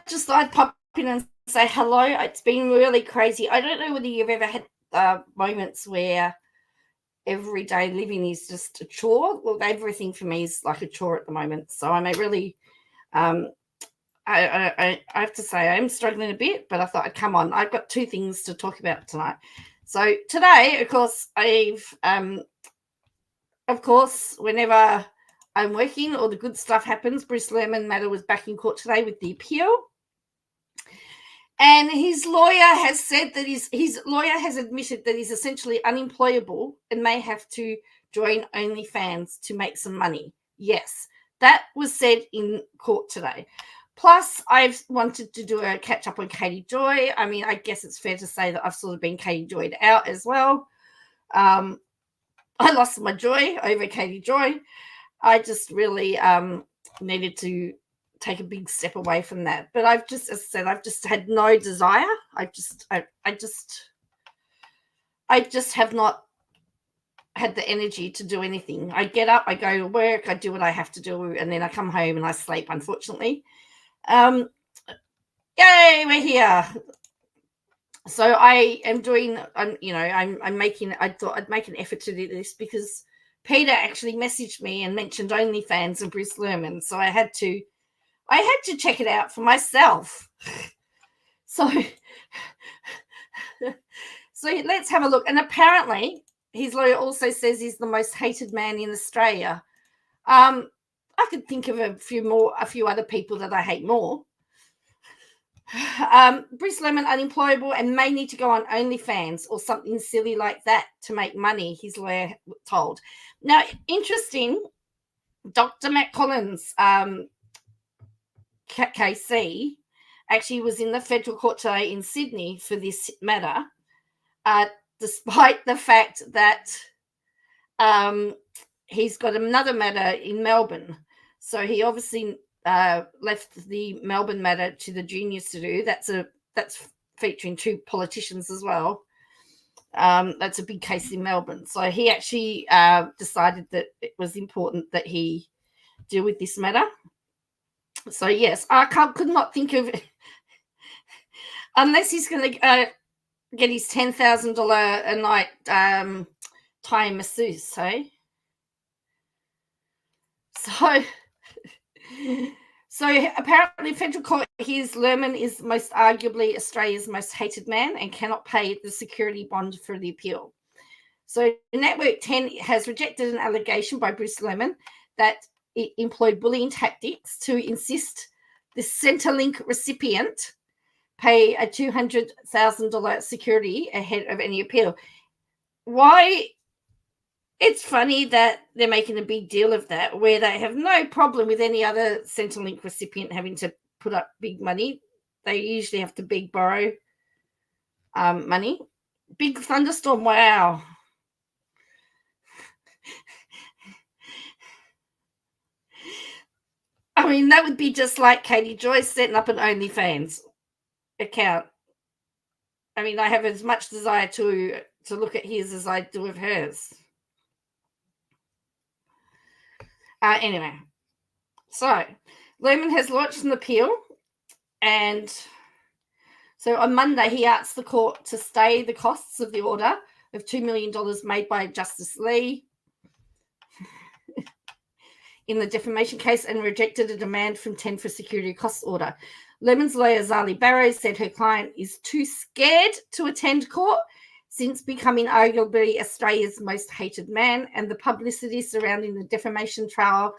just thought I'd pop in and say hello. It's been really crazy. I don't know whether you've ever had moments where everyday living is just a chore. Well, everything for me is like a chore at the moment. So I'm really, I have to say I'm struggling a bit, but I thought I'd come on. I've got two things to talk about tonight. So today, of course, whenever I'm working or the good stuff happens, Bruce Lehrmann matter was back in court today with the appeal. And his lawyer has said that his lawyer has admitted that he's essentially unemployable and may have to join OnlyFans to make some money. Yes, that was said in court today. Plus, I've wanted to do a catch up on Katie Joy. I mean, I guess it's fair to say that I've sort of been Katie Joy'd out as well. I lost my joy over Katie Joy. I just really needed to take a big step away from that. But I've just, as I said, I've just had no desire. I just have not had the energy to do anything. I get up, I go to work, I do what I have to do, and then I come home and I sleep, unfortunately. Yay, we're here. So I am doing, I thought I'd make an effort to do this because Peter actually messaged me and mentioned OnlyFans and Bruce Lehrmann. So I had to check it out for myself. So let's have a look. And apparently his lawyer also says he's the most hated man in Australia. I could think of a few other people that I hate more. Bruce Lehrmann unemployable and may need to go on OnlyFans or something silly like that to make money, his lawyer told. Now, interesting, Dr. Matt Collins, KC, actually was in the federal court today in Sydney for this matter, despite the fact that he's got another matter in Melbourne. So he obviously left the Melbourne matter to the juniors to do. That's featuring two politicians as well. That's a big case in Melbourne. So he actually decided that it was important that he deal with this matter. So yes, I could not think of unless he's going to get his $10,000 a night Thai masseuse. So apparently, federal court hears Lehrmann is most arguably Australia's most hated man and cannot pay the security bond for the appeal. So Network 10 has rejected an allegation by Bruce Lehrmann that it employed bullying tactics to insist the Centrelink recipient pay a $200,000 security ahead of any appeal. Why? It's funny that they're making a big deal of that, where they have no problem with any other Centrelink recipient having to put up big money. They usually have to borrow money. Big thunderstorm, wow. I mean, that would be just like Katie Joy setting up an OnlyFans account. I mean, I have as much desire to look at his as I do of hers. Anyway, so Lehrmann has launched an appeal, and so on Monday he asked the court to stay the costs of the order of $2 million made by Justice Lee in the defamation case and rejected a demand from 10 for security costs order. Lehrmann's lawyer Zali Barrows said her client is too scared to attend court since becoming arguably Australia's most hated man, and the publicity surrounding the defamation trial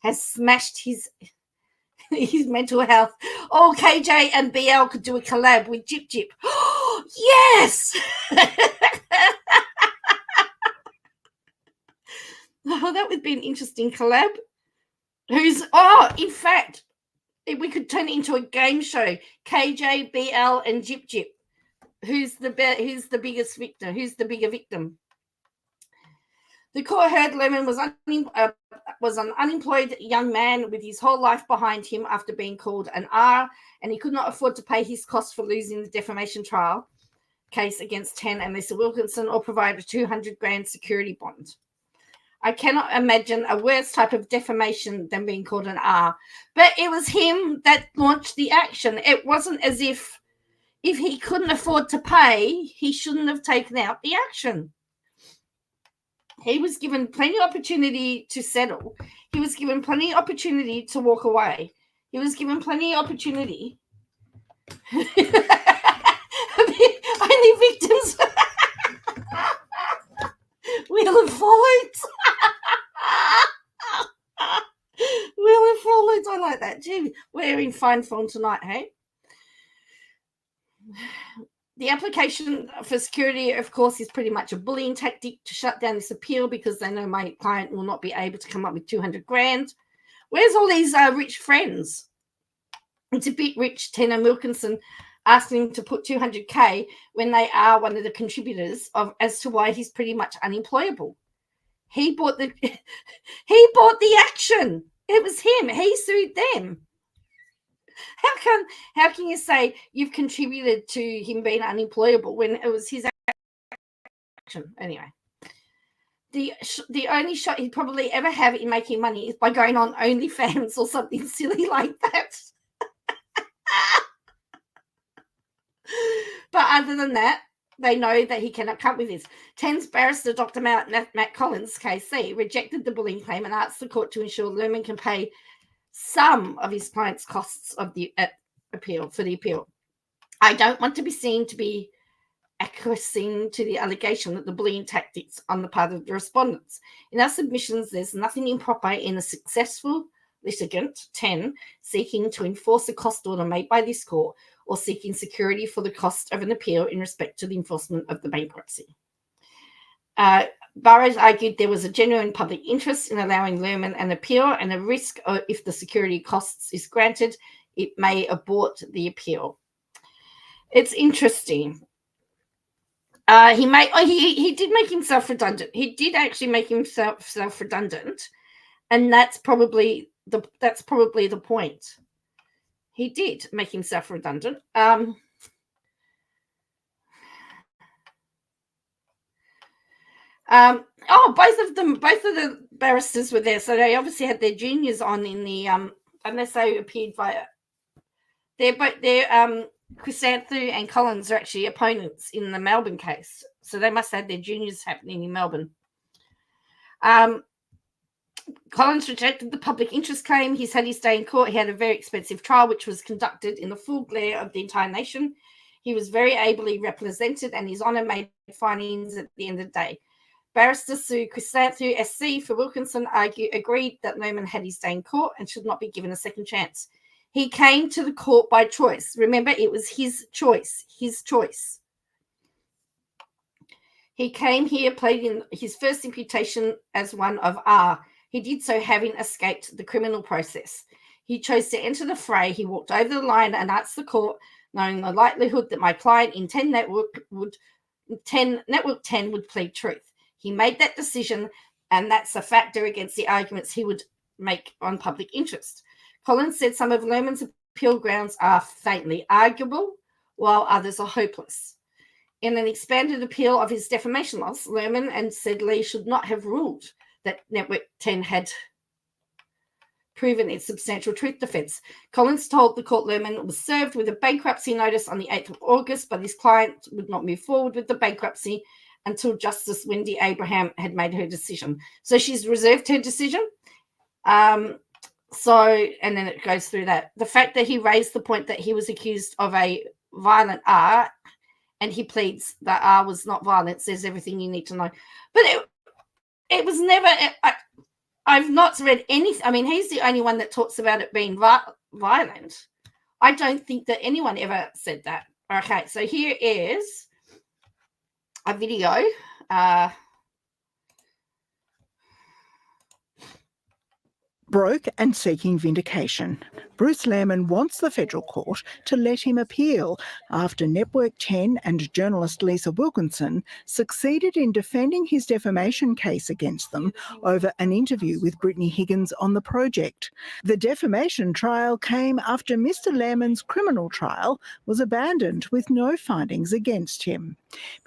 has smashed his mental health. Oh, KJ and BL could do a collab with Jip Jip. Oh, yes! Oh, that would be an interesting collab. In fact, we could turn it into a game show. KJ, BL, and Jip Jip. Who's the biggest victim? Who's the bigger victim? The court heard Lehrmann was an unemployed young man with his whole life behind him after being called an R, and he could not afford to pay his costs for losing the defamation trial case against 10 and Lisa Wilkinson or provide a $200,000 security bond. I cannot imagine a worse type of defamation than being called an R. But it was him that launched the action. It wasn't as if he couldn't afford to pay, he shouldn't have taken out the action. He was given plenty of opportunity to settle. He was given plenty of opportunity to walk away. He was given plenty of opportunity. Only victims will have followed. Will have followed. I like that. Gee, we're in fine form tonight, hey? The application for security, of course, is pretty much a bullying tactic to shut down this appeal because they know my client will not be able to come up with 200 grand. Where's all these rich friends? It's a bit rich, Ten and Wilkinson, asking to put 200K when they are one of the contributors as to why he's pretty much unemployable. He bought the action. It was him. He sued them. How can you say you've contributed to him being unemployable when it was his action? Anyway, the only shot he'd probably ever have in making money is by going on OnlyFans or something silly like that. But other than that, they know that he cannot come with this. Ten's barrister, Dr. Matt Collins, KC, rejected the bullying claim and asked the court to ensure Lehrmann can pay some of his client's costs of the appeal. I don't want to be seen to be acquiescing to the allegation that the bullying tactics on the part of the respondents. In our submissions, there's nothing improper in a successful litigant, 10, seeking to enforce a cost order made by this court or seeking security for the cost of an appeal in respect to the enforcement of the bankruptcy. Burroughs argued there was a genuine public interest in allowing Lehrmann an appeal and a risk if the security costs is granted, it may abort the appeal. It's interesting. He did make himself redundant. He did actually make himself redundant, and that's probably the point. He did make himself redundant. Both of the barristers were there, so they obviously had their juniors on in the unless they appeared via. Chrysanthou and Collins are actually opponents in the Melbourne case, so they must have had their juniors happening in Melbourne. Collins rejected the public interest claim. He's had his day in court. He had a very expensive trial, which was conducted in the full glare of the entire nation. He was very ably represented, and His Honour made findings at the end of the day. Barrister Sue Chrysanthou, SC, for Wilkinson, agreed that Lehrmann had his day in court and should not be given a second chance. He came to the court by choice. Remember, it was his choice. He came here, played in his first imputation as one of R. He did so having escaped the criminal process. He chose to enter the fray. He walked over the line and asked the court, knowing the likelihood that my client in Network 10 would plead truth. He made that decision, and that's a factor against the arguments he would make on public interest. Collins said some of Lehrmann's appeal grounds are faintly arguable, while others are hopeless. In an expanded appeal of his defamation loss, Lehrmann and said Lee should not have ruled that Network 10 had proven its substantial truth defense. Collins told the court Lehrmann was served with a bankruptcy notice on the 8th of August, but his client would not move forward with the bankruptcy until Justice Wendy Abraham had made her decision. So she's reserved her decision. And then it goes through that. The fact that he raised the point that he was accused of a violent R and he pleads that R was not violent says everything you need to know. But it was never, I've not read anything. I mean, he's the only one that talks about it being violent. I don't think that anyone ever said that. Okay, so here is a video. Broke and seeking vindication. Bruce Lehrmann wants the federal court to let him appeal after Network 10 and journalist Lisa Wilkinson succeeded in defending his defamation case against them over an interview with Brittany Higgins on The Project. The defamation trial came after Mr. Lehrmann's criminal trial was abandoned with no findings against him.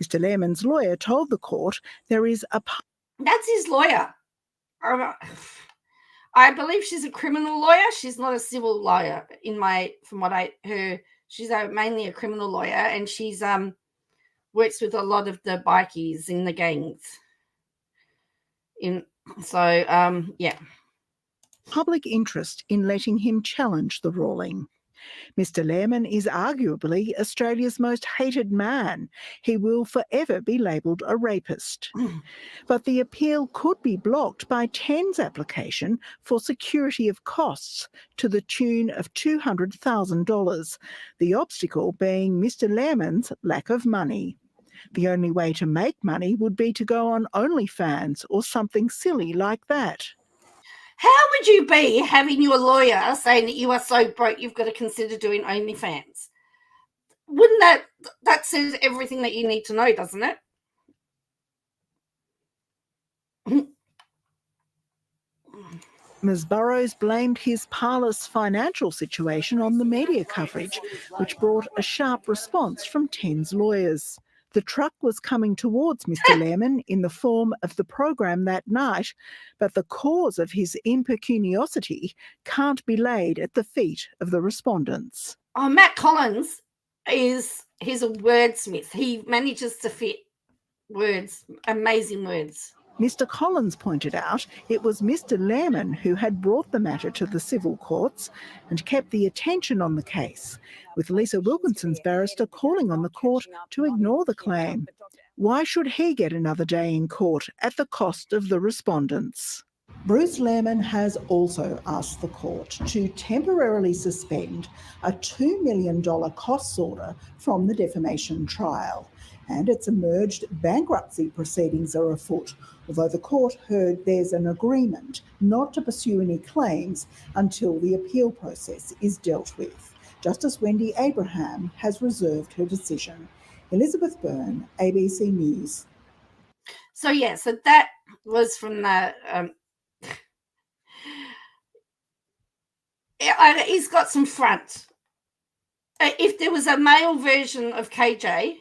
Mr. Lehrmann's lawyer told the court there is a... That's his lawyer. I believe she's a criminal lawyer. She's not a civil lawyer from what I heard. She's mainly a criminal lawyer, and she's works with a lot of the bikies in the gangs. Yeah. Public interest in letting him challenge the ruling. Mr. Lehrmann is arguably Australia's most hated man. He will forever be labelled a rapist. But the appeal could be blocked by TEN's application for security of costs to the tune of $200,000, the obstacle being Mr. Lehrmann's lack of money. The only way to make money would be to go on OnlyFans or something silly like that. How would you be having your lawyer saying that you are so broke you've got to consider doing OnlyFans? Wouldn't that says everything that you need to know, doesn't it? Ms. Burrows blamed his parlous financial situation on the media coverage, which brought a sharp response from TEN's lawyers. The truck was coming towards Mr. Lehrmann in the form of the program that night, but the cause of his impecuniosity can't be laid at the feet of the respondents. Oh, Matt Collins he's a wordsmith. He manages to fit words, amazing words. Mr. Collins pointed out it was Mr. Lehrmann who had brought the matter to the civil courts and kept the attention on the case, with Lisa Wilkinson's barrister calling on the court to ignore the claim. Why should he get another day in court at the cost of the respondents? Bruce Lehrmann has also asked the court to temporarily suspend a $2 million costs order from the defamation trial, and it's emerged bankruptcy proceedings are afoot, although the court heard there's an agreement not to pursue any claims until the appeal process is dealt with. Justice Wendy Abraham has reserved her decision. Elizabeth Byrne, ABC News. So that was from the... he's got some front. If there was a male version of KJ,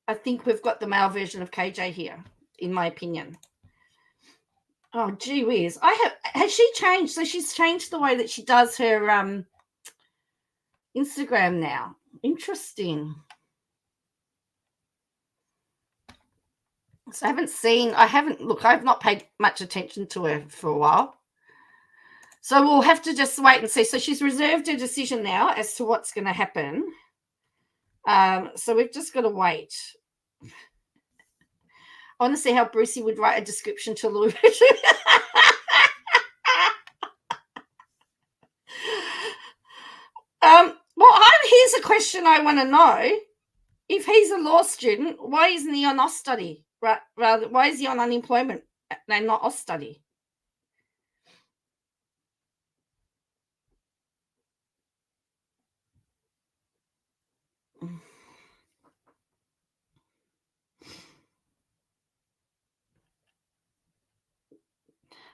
I think we've got the male version of KJ here, in my opinion. Oh, gee whiz. Has she changed? So she's changed the way that she does her Instagram now. Interesting. So I've not paid much attention to her for a while. So we'll have to just wait and see. So she's reserved her decision now as to what's going to happen. So we've just got to wait. I want to see how Brucey would write a description to Louis. Here's a question I want to know. If he's a law student, why isn't he on OS study? Rather, why is he on unemployment and not OS study?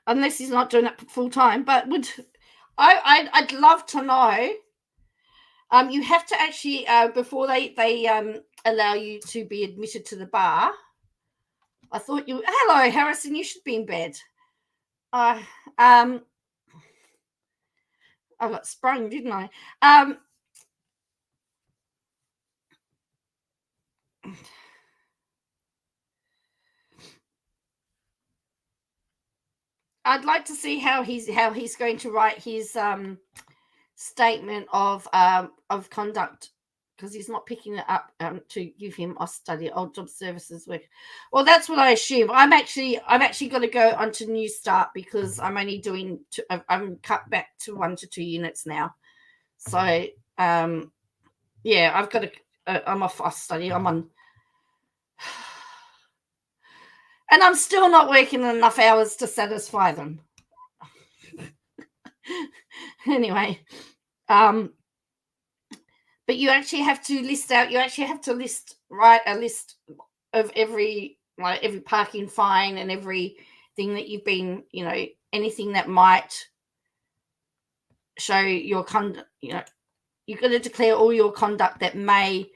Unless he's not doing it full time, but I'd love to know. You have to actually before they allow you to be admitted to the bar. I thought hello Harrison, you should be in bed. I got sprung, didn't I? I'd like to see how he's going to write his statement of conduct, because he's not picking it up to give him OS study, old job services work. Well, that's what I assume. I've actually got to go onto New Start because I'm only doing I'm cut back to 1 to 2 units now. So I've got to. I'm off OS study. I'm on. And I'm still not working enough hours to satisfy them. Anyway, but you actually have to write a list of every parking fine and everything that you've been, anything that might show your conduct. You've got to declare all your conduct that may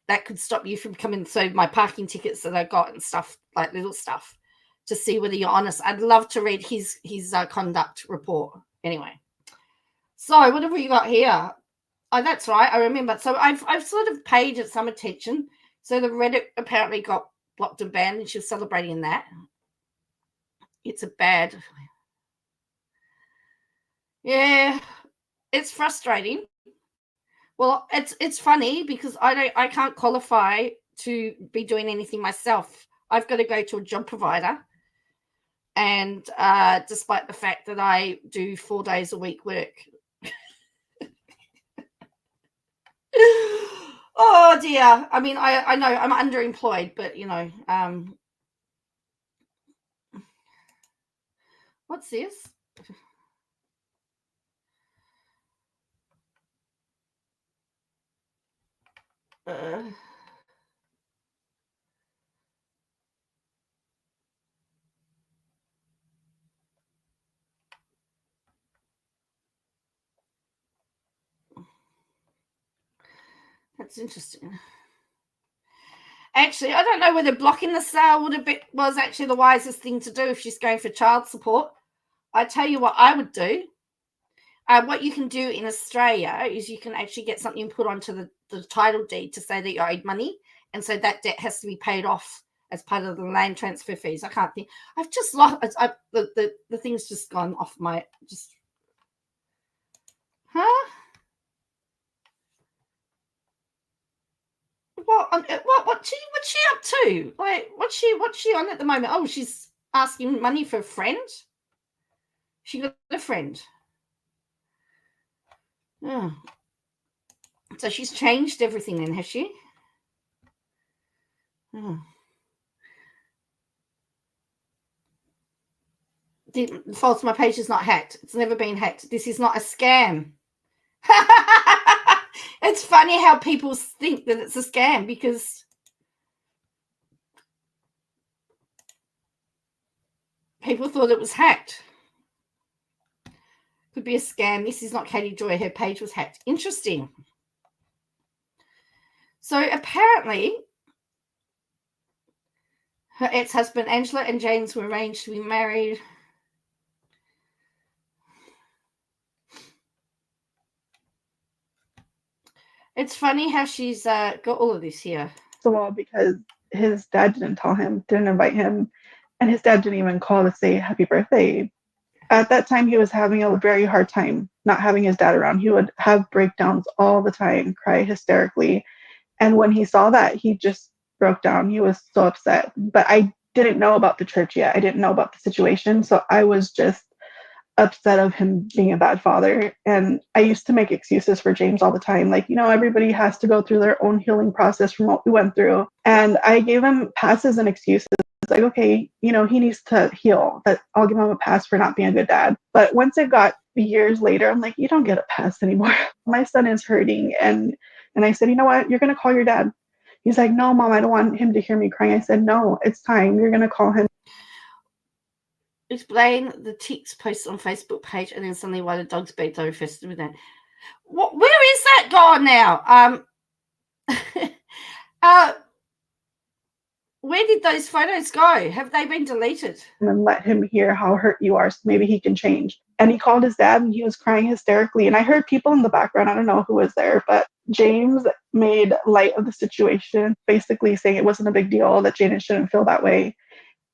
that could stop you from coming. So my parking tickets that I got and stuff, like little stuff, to see whether you're honest. I'd love to read his conduct report. Anyway, so what have we got here? Oh, that's right. I remember. So I've sort of paid it some attention. So the Reddit apparently got blocked and banned, and she was celebrating that. It's a bad. Yeah, it's frustrating. Well, it's funny because I can't qualify to be doing anything myself. I've got to go to a job provider, and despite the fact that I do 4 days a week work. Oh dear. I mean, I know I'm underemployed, but you know, what's this? That's interesting. Actually, I don't know whether blocking the sale was actually the wisest thing to do if she's going for child support. I tell you what I would do. What you can do in Australia is you can actually get something put onto the title deed to say that you're owed money, and so that debt has to be paid off as part of the land transfer fees. I can't think. I've just lost. The thing's just gone off my just. Huh? What's she up to? Like, what's she on at the moment? Oh, she's asking money for a friend. She got a friend. Oh. So she's changed everything then, has she? Oh. False, my page is not hacked. It's never been hacked. This is not a scam. It's funny how people think that it's a scam because people thought it was hacked. Could be a scam. This is not Katie Joy. Her page was hacked. Interesting. So apparently her ex-husband Angela and James were arranged to be married. It's funny how she's got all of this here. So because his dad didn't tell him, didn't invite him, and his dad didn't even call to say happy birthday. At that time, he was having a very hard time not having his dad around. He would have breakdowns all the time, cry hysterically. And when he saw that, he just broke down. He was so upset. But I didn't know about the church yet. I didn't know about the situation. So I was just upset of him being a bad father. And I used to make excuses for James all the time. Like, you know, everybody has to go through their own healing process from what we went through. And I gave him passes and excuses. It's like, okay, you know, he needs to heal. That I'll give him a pass for not being a good dad. But once it got years later, I'm like, you don't get a pass anymore. My son is hurting. And I said, you know what? You're going to call your dad. He's like, no, Mom, I don't want him to hear me crying. I said, no, it's time. You're going to call him. Explain the ticks posted on Facebook page, and then suddenly why the dog's beat over festive with that. Where is that gone now? Where did those photos go? Have they been deleted? And let him hear how hurt you are, so maybe he can change. And he called his dad, and he was crying hysterically. And I heard people in the background. I don't know who was there, but James made light of the situation, basically saying it wasn't a big deal, that Jaden shouldn't feel that way.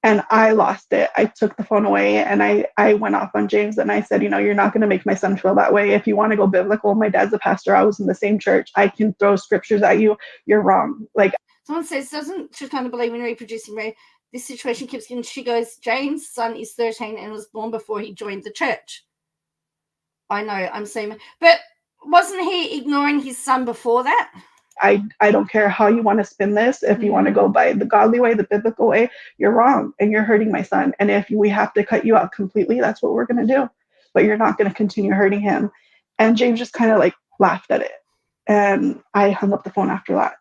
And I lost it. I took the phone away and I went off on James and I said, you know, you're not going to make my son feel that way. If you want to go biblical, my dad's a pastor. I was in the same church. I can throw scriptures at you. You're wrong. Like, someone says, doesn't she kind of believe in reproducing? This situation keeps getting, she goes, James' son is 13 and was born before he joined the church. I know, I'm saying, but wasn't he ignoring his son before that? I don't care how you want to spin this. If you want to go by the godly way, the biblical way, you're wrong and you're hurting my son. And if we have to cut you out completely, that's what we're going to do. But you're not going to continue hurting him. And James just kind of like laughed at it. And I hung up the phone after that.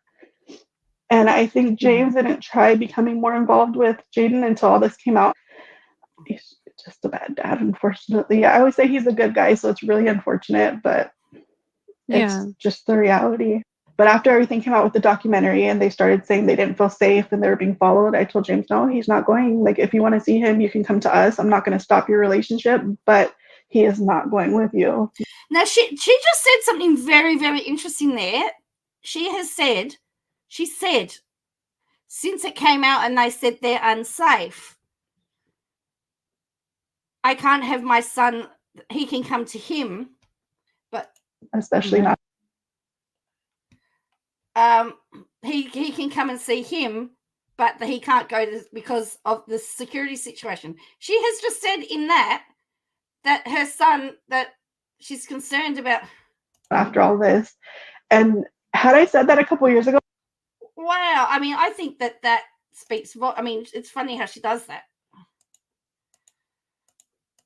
And I think James didn't try becoming more involved with Jaden until all this came out. He's just a bad dad, unfortunately. I always say he's a good guy, so it's really unfortunate, but it's just the reality. But after everything came out with the documentary and they started saying they didn't feel safe and they were being followed, I told James, no, he's not going. Like, if you want to see him, you can come to us. I'm not going to stop your relationship, but he is not going with you. Now, she just said something very, very interesting there. She said, since it came out and they said they're unsafe, I can't have my son, he can come to him, but especially not. He can come and see him, but he can't go because of the security situation. She has just said in that her son, that she's concerned about. After all this, and had I said that a couple of years ago, wow, I mean, I think that speaks. I mean, it's funny how she does that.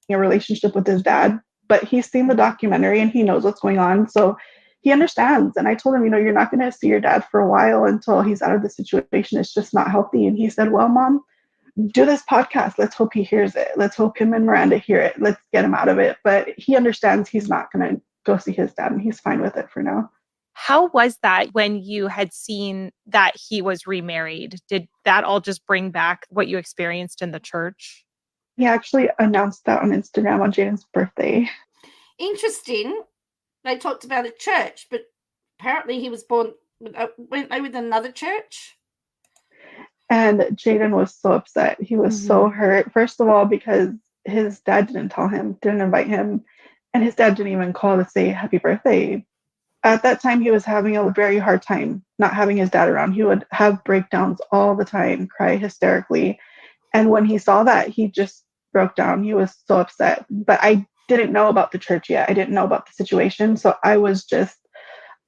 A relationship with his dad, but he's seen the documentary and he knows what's going on, so he understands. And I told him, you're not going to see your dad for a while until he's out of the situation. It's just not healthy. And he said, well, Mom, do this podcast. Let's hope he hears it. Let's hope him and Miranda hear it. Let's get him out of it. But he understands he's not going to go see his dad, and he's fine with it for now. How was that when you had seen that he was remarried? Did that all just bring back what you experienced in the church? He actually announced that on Instagram on Jaden's birthday. Interesting. They talked about a church, but apparently he was born, went they with another church? And Jaden was so upset. He was so hurt. First of all, because his dad didn't invite him. And his dad didn't even call to say happy birthday. At that time, he was having a very hard time not having his dad around. He would have breakdowns all the time, cry hysterically. And when he saw that, he just broke down. He was so upset. But I didn't know about the church yet. I didn't know about the situation. So I was just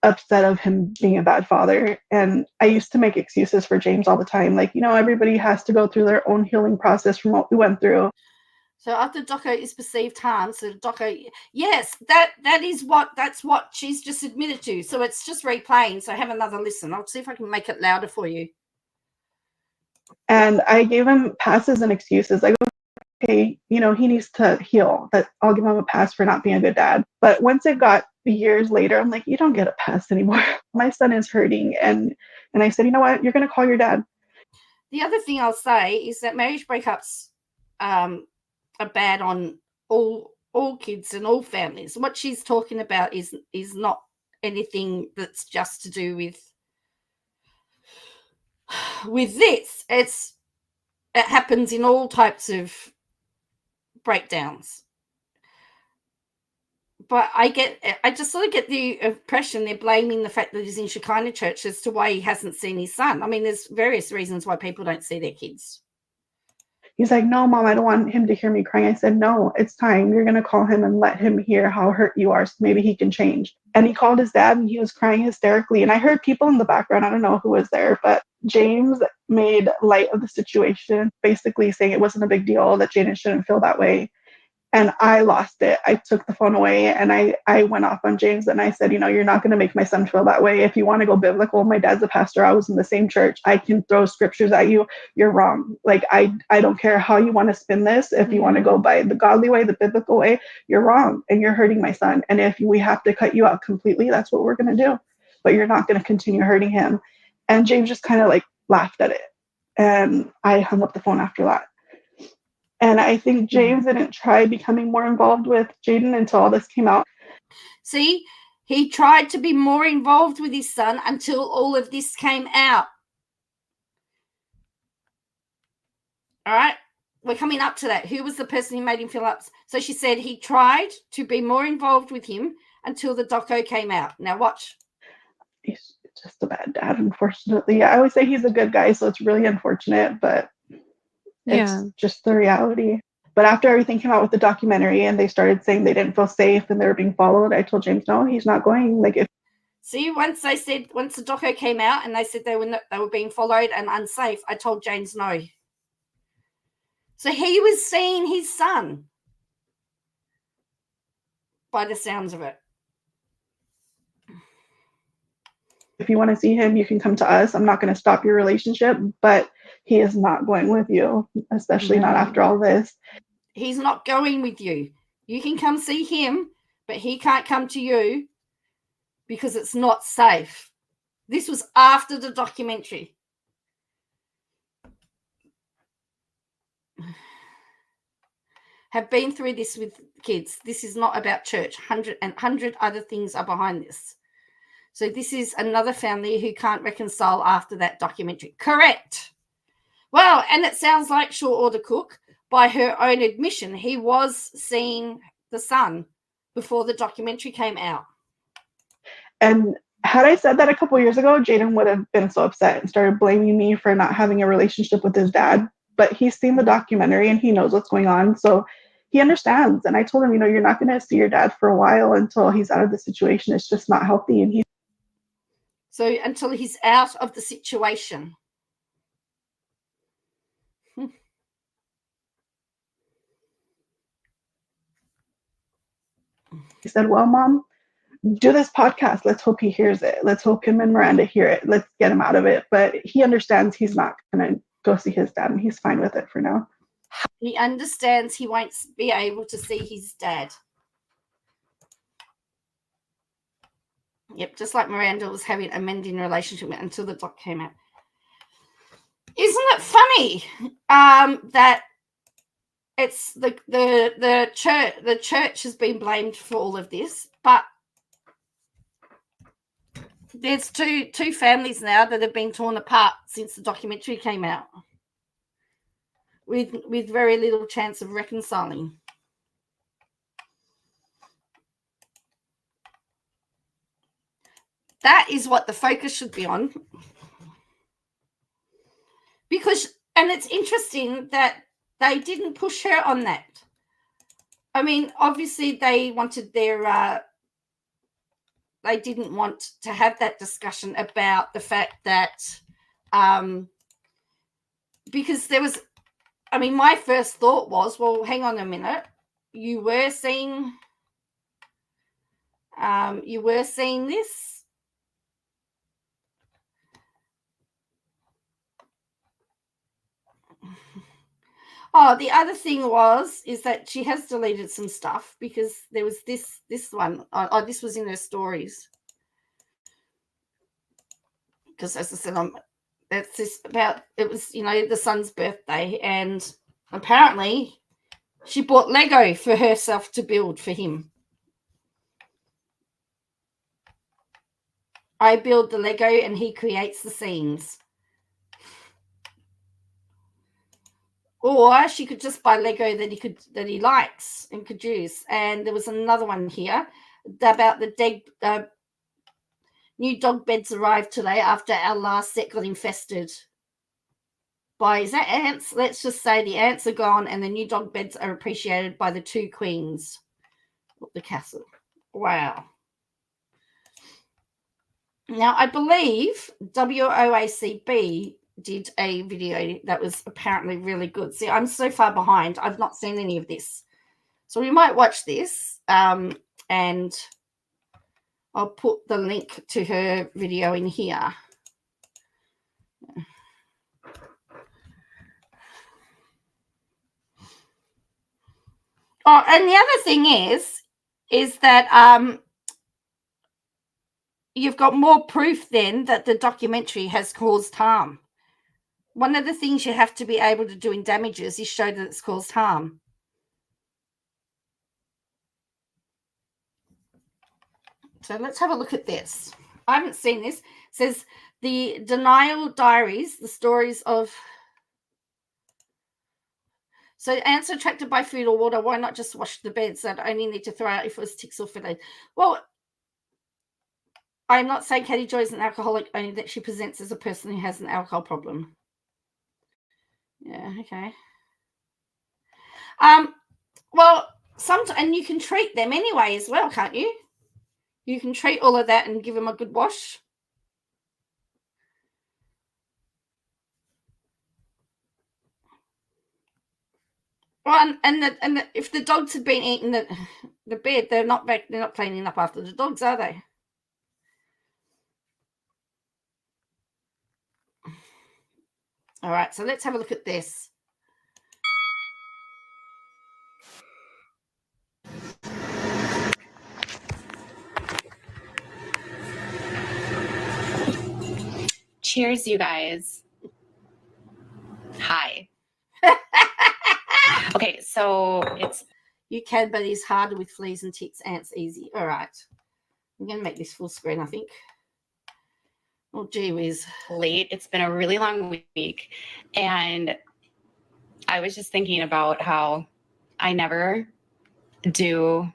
upset of him being a bad father. And I used to make excuses for James all the time. Like, everybody has to go through their own healing process from what we went through. So after Doco is perceived harm, so Doco, yes, that's what she's just admitted to. So it's just replaying. So have another listen. I'll see if I can make it louder for you. And I gave him passes and excuses. I go, okay, he needs to heal. That I'll give him a pass for not being a good dad. But once it got years later, I'm like, you don't get a pass anymore. My son is hurting. And I said, you know what? You're going to call your dad. The other thing I'll say is that marriage breakups are bad on all kids and all families. What she's talking about is not anything that's just to do with this. It happens in all types of breakdowns. But I just sort of get the impression they're blaming the fact that he's in Shekinah church as to why he hasn't seen his son. I mean, there's various reasons why people don't see their kids. He's like, no, Mom, I don't want him to hear me crying. I said, no, it's time. You're going to call him and let him hear how hurt you are, so maybe he can change. And he called his dad and he was crying hysterically. And I heard people in the background. I don't know who was there, but James made light of the situation, basically saying it wasn't a big deal, that Jaden shouldn't feel that way. And I lost it. I took the phone away and I went off on James and I said, you're not going to make my son feel that way. If you want to go biblical, my dad's a pastor. I was in the same church. I can throw scriptures at you. You're wrong. Like, I don't care how you want to spin this. If you want to go by the godly way, the biblical way, you're wrong and you're hurting my son. And if we have to cut you out completely, that's what we're going to do. But you're not going to continue hurting him. And James just kind of like laughed at it. And I hung up the phone after that. And I think James didn't try becoming more involved with Jaden until all this came out. See, he tried to be more involved with his son until all of this came out. All right, we're coming up to that. Who was the person who made him feel up? So she said he tried to be more involved with him until the doco came out. Now watch. He's just a bad dad, unfortunately. I always say he's a good guy, so it's really unfortunate, but it's just the reality. But after everything came out with the documentary and they started saying they didn't feel safe and they were being followed, I told James, no, he's not going. Like, see, once the doco came out and they said they were being followed and unsafe, I told James no. So he was seeing his son, by the sounds of it. If you want to see him, you can come to us. I'm not going to stop your relationship, but he is not going with you, especially not after all this. He's not going with you. You can come see him, but he can't come to you because it's not safe. This was after the documentary. Have been through this with kids. This is not about church. 100 other things are behind this. So this is another family who can't reconcile after that documentary. Correct. Well, and it sounds like short order cook, by her own admission, he was seeing the son before the documentary came out. And had I said that a couple years ago, Jaden would have been so upset and started blaming me for not having a relationship with his dad. But he's seen the documentary and he knows what's going on. So he understands. And I told him, you know, you're not going to see your dad for a while until he's out of the situation. It's just not healthy. And so until he's out of the situation. He said, well, Mom, do this podcast. Let's hope he hears it. Let's hope him and Miranda hear it. Let's get him out of it. But he understands he's not going to go see his dad, and he's fine with it for now. He understands he won't be able to see his dad. Yep, just like Miranda was having a mending relationship until the doc came out. Isn't it funny that it's the church? The church has been blamed for all of this, but there's two families now that have been torn apart since the documentary came out, with very little chance of reconciling. That is what the focus should be on. Because, and it's interesting that they didn't push her on that. I mean, obviously they wanted their, they didn't want to have that discussion about the fact that, because there was, I mean, my first thought was, well, hang on a minute. You were seeing this. Oh, the other thing is that she has deleted some stuff because there was this one. Oh, this was in her stories. Because as I said, that's this about, it was, you know, the son's birthday, and apparently she bought Lego for herself to build for him. I build the Lego and he creates the scenes. Or she could just buy Lego that he likes and could use. And there was another one here about the new dog beds arrived today after our last set got infested by, is that ants? Let's just say the ants are gone and the new dog beds are appreciated by the two queens of the castle. Wow. Now, I believe WOACB did a video that was apparently really good. See, I'm so far behind. I've not seen any of this. So we might watch this, and I'll put the link to her video in here. Oh, and the other thing is that you've got more proof then that the documentary has caused harm. One of the things you have to be able to do in damages is show that it's caused harm. So let's have a look at this. I haven't seen this. It says the denial diaries, the stories of. So ants attracted by food or water, why not just wash the beds? That only need to throw out if it was ticks or fillets. Well, I'm not saying Katie Joy is an alcoholic, only that she presents as a person who has an alcohol problem. Yeah, okay. Well, and you can treat them anyway as well, can't you? You can treat all of that and give them a good wash. Well, and if the dogs had been eating the bed, they're not cleaning up after the dogs, are they? All right, so let's have a look at this. Cheers, you guys. Hi. Okay, so it's... You can, but it's harder with fleas and ticks. Ants easy. All right. I'm going to make this full screen, I think. Oh, gee whiz. late. It's been a really long week. And I was just thinking about how I never do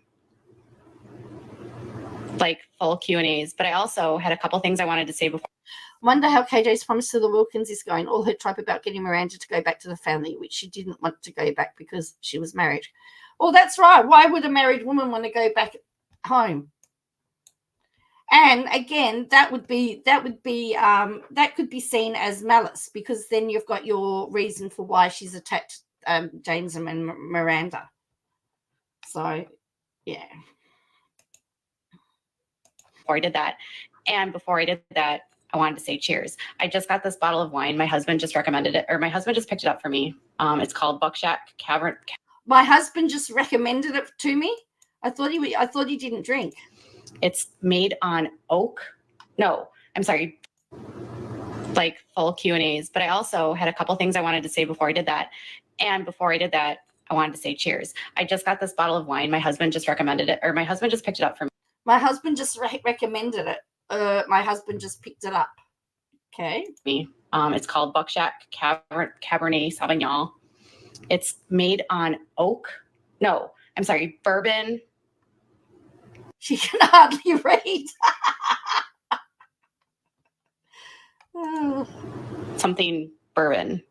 like full Q&As, but I also had a couple things I wanted to say before. Wonder how KJ's promise to the Wilkins is going. All her tripe about getting Miranda to go back to the family, which she didn't want to go back because she was married. Well, that's right. Why would a married woman want to go back home? And again, that could be seen as malice, because then you've got your reason for why she's attacked James and Miranda. So, yeah. Before I did that, I wanted to say cheers. I just got this bottle of wine. My husband just recommended it, or my husband just picked it up for me. It's called Buckshot Cavern. My husband just recommended it to me. I thought he didn't drink. It's made on oak. No, I'm sorry. Like full Q&As, but I also had a couple things I wanted to say before I did that. And before I did that, I wanted to say cheers. I just got this bottle of wine. My husband just recommended it, or my husband just picked it up for me. My husband just recommended it. My husband just picked it up. Okay. It's called Buckshot Cabernet Sauvignon. It's made on oak. No, I'm sorry, bourbon. She can hardly read. Oh. Something bourbon.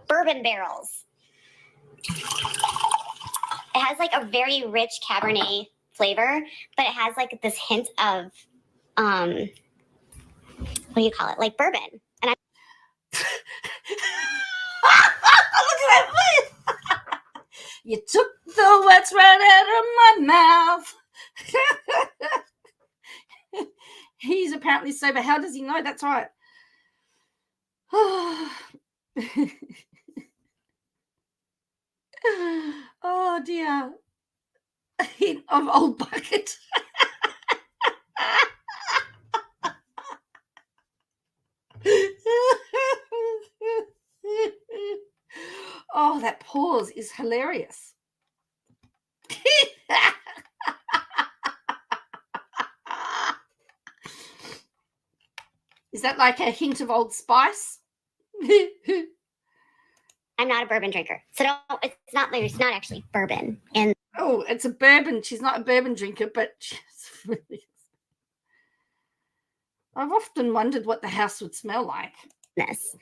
Bourbon barrels. It has like a very rich Cabernet flavor, but it has like this hint of what do you call it? Like bourbon. And Look at that face. You took the words right out of my mouth. He's apparently sober. How does he know? That's right. Oh dear. A hint of old bucket. Oh, that pause is hilarious. Is that like a hint of Old Spice? I'm not a bourbon drinker, so it's not actually bourbon. And oh, it's a bourbon. She's not a bourbon drinker, but she's really. I've often wondered what the house would smell like. this.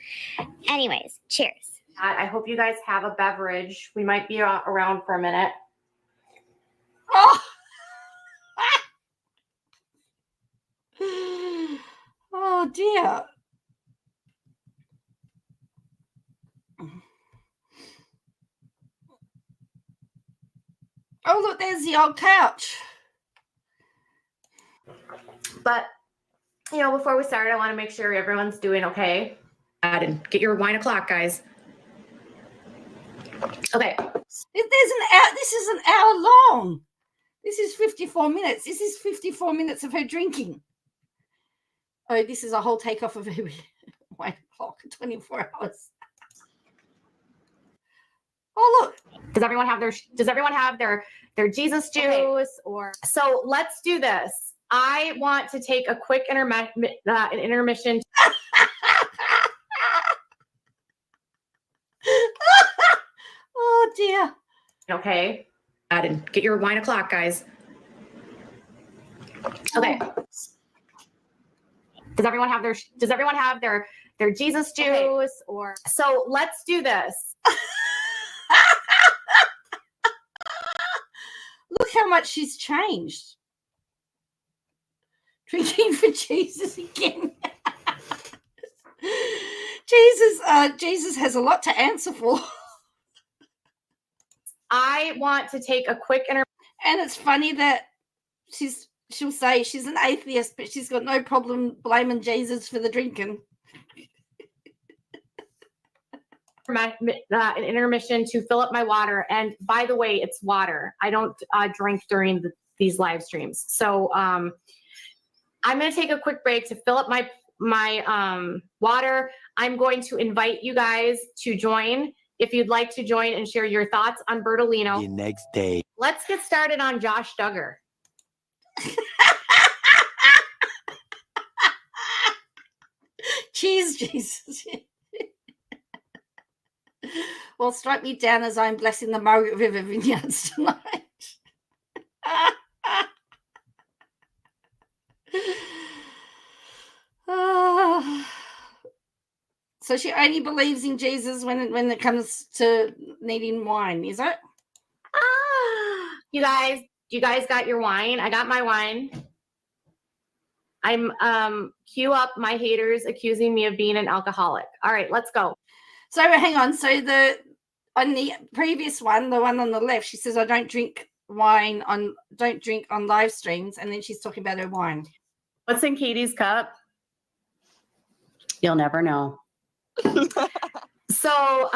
Anyways, cheers. I hope you guys have a beverage. We might be around for a minute. Oh, oh dear. Oh, look, there's the old couch. But, you know, before we start, I want to make sure everyone's doing okay. And get your wine o'clock, guys. Okay. There's an hour. This is an hour long. This is 54 minutes. This is 54 minutes of her drinking. Oh, this is a whole takeoff of her wine o'clock, 24 hours. Oh, look. Does everyone have their Jesus juice? Okay. Or so let's do this. I want to take a quick intermission. Oh dear. Okay. And get your wine o'clock, guys. Okay. Does everyone have their Jesus juice? Okay. Or so let's do this. Look how much she's changed. Drinking for Jesus again. Jesus has a lot to answer for. I want to take a quick And it's funny that she'll say she's an atheist, but she's got no problem blaming Jesus for the drinking. an intermission to fill up my water. And by the way, it's water. I don't drink during these live streams. So I'm going to take a quick break to fill up my my water. I'm going to invite you guys to join. If you'd like to join and share your thoughts on Bertolino. The next day. Let's get started on Josh Duggar. Cheers, Jesus. Well, strike me down as I'm blessing the Margaret River vineyards tonight. So she only believes in Jesus when it comes to needing wine, is it? You guys got your wine? I got my wine. I'm cue up my haters accusing me of being an alcoholic. All right, let's go. So hang on. So on the previous one, the one on the left, she says I don't drink on live streams, and then she's talking about her wine. What's in Katie's cup? You'll never know. So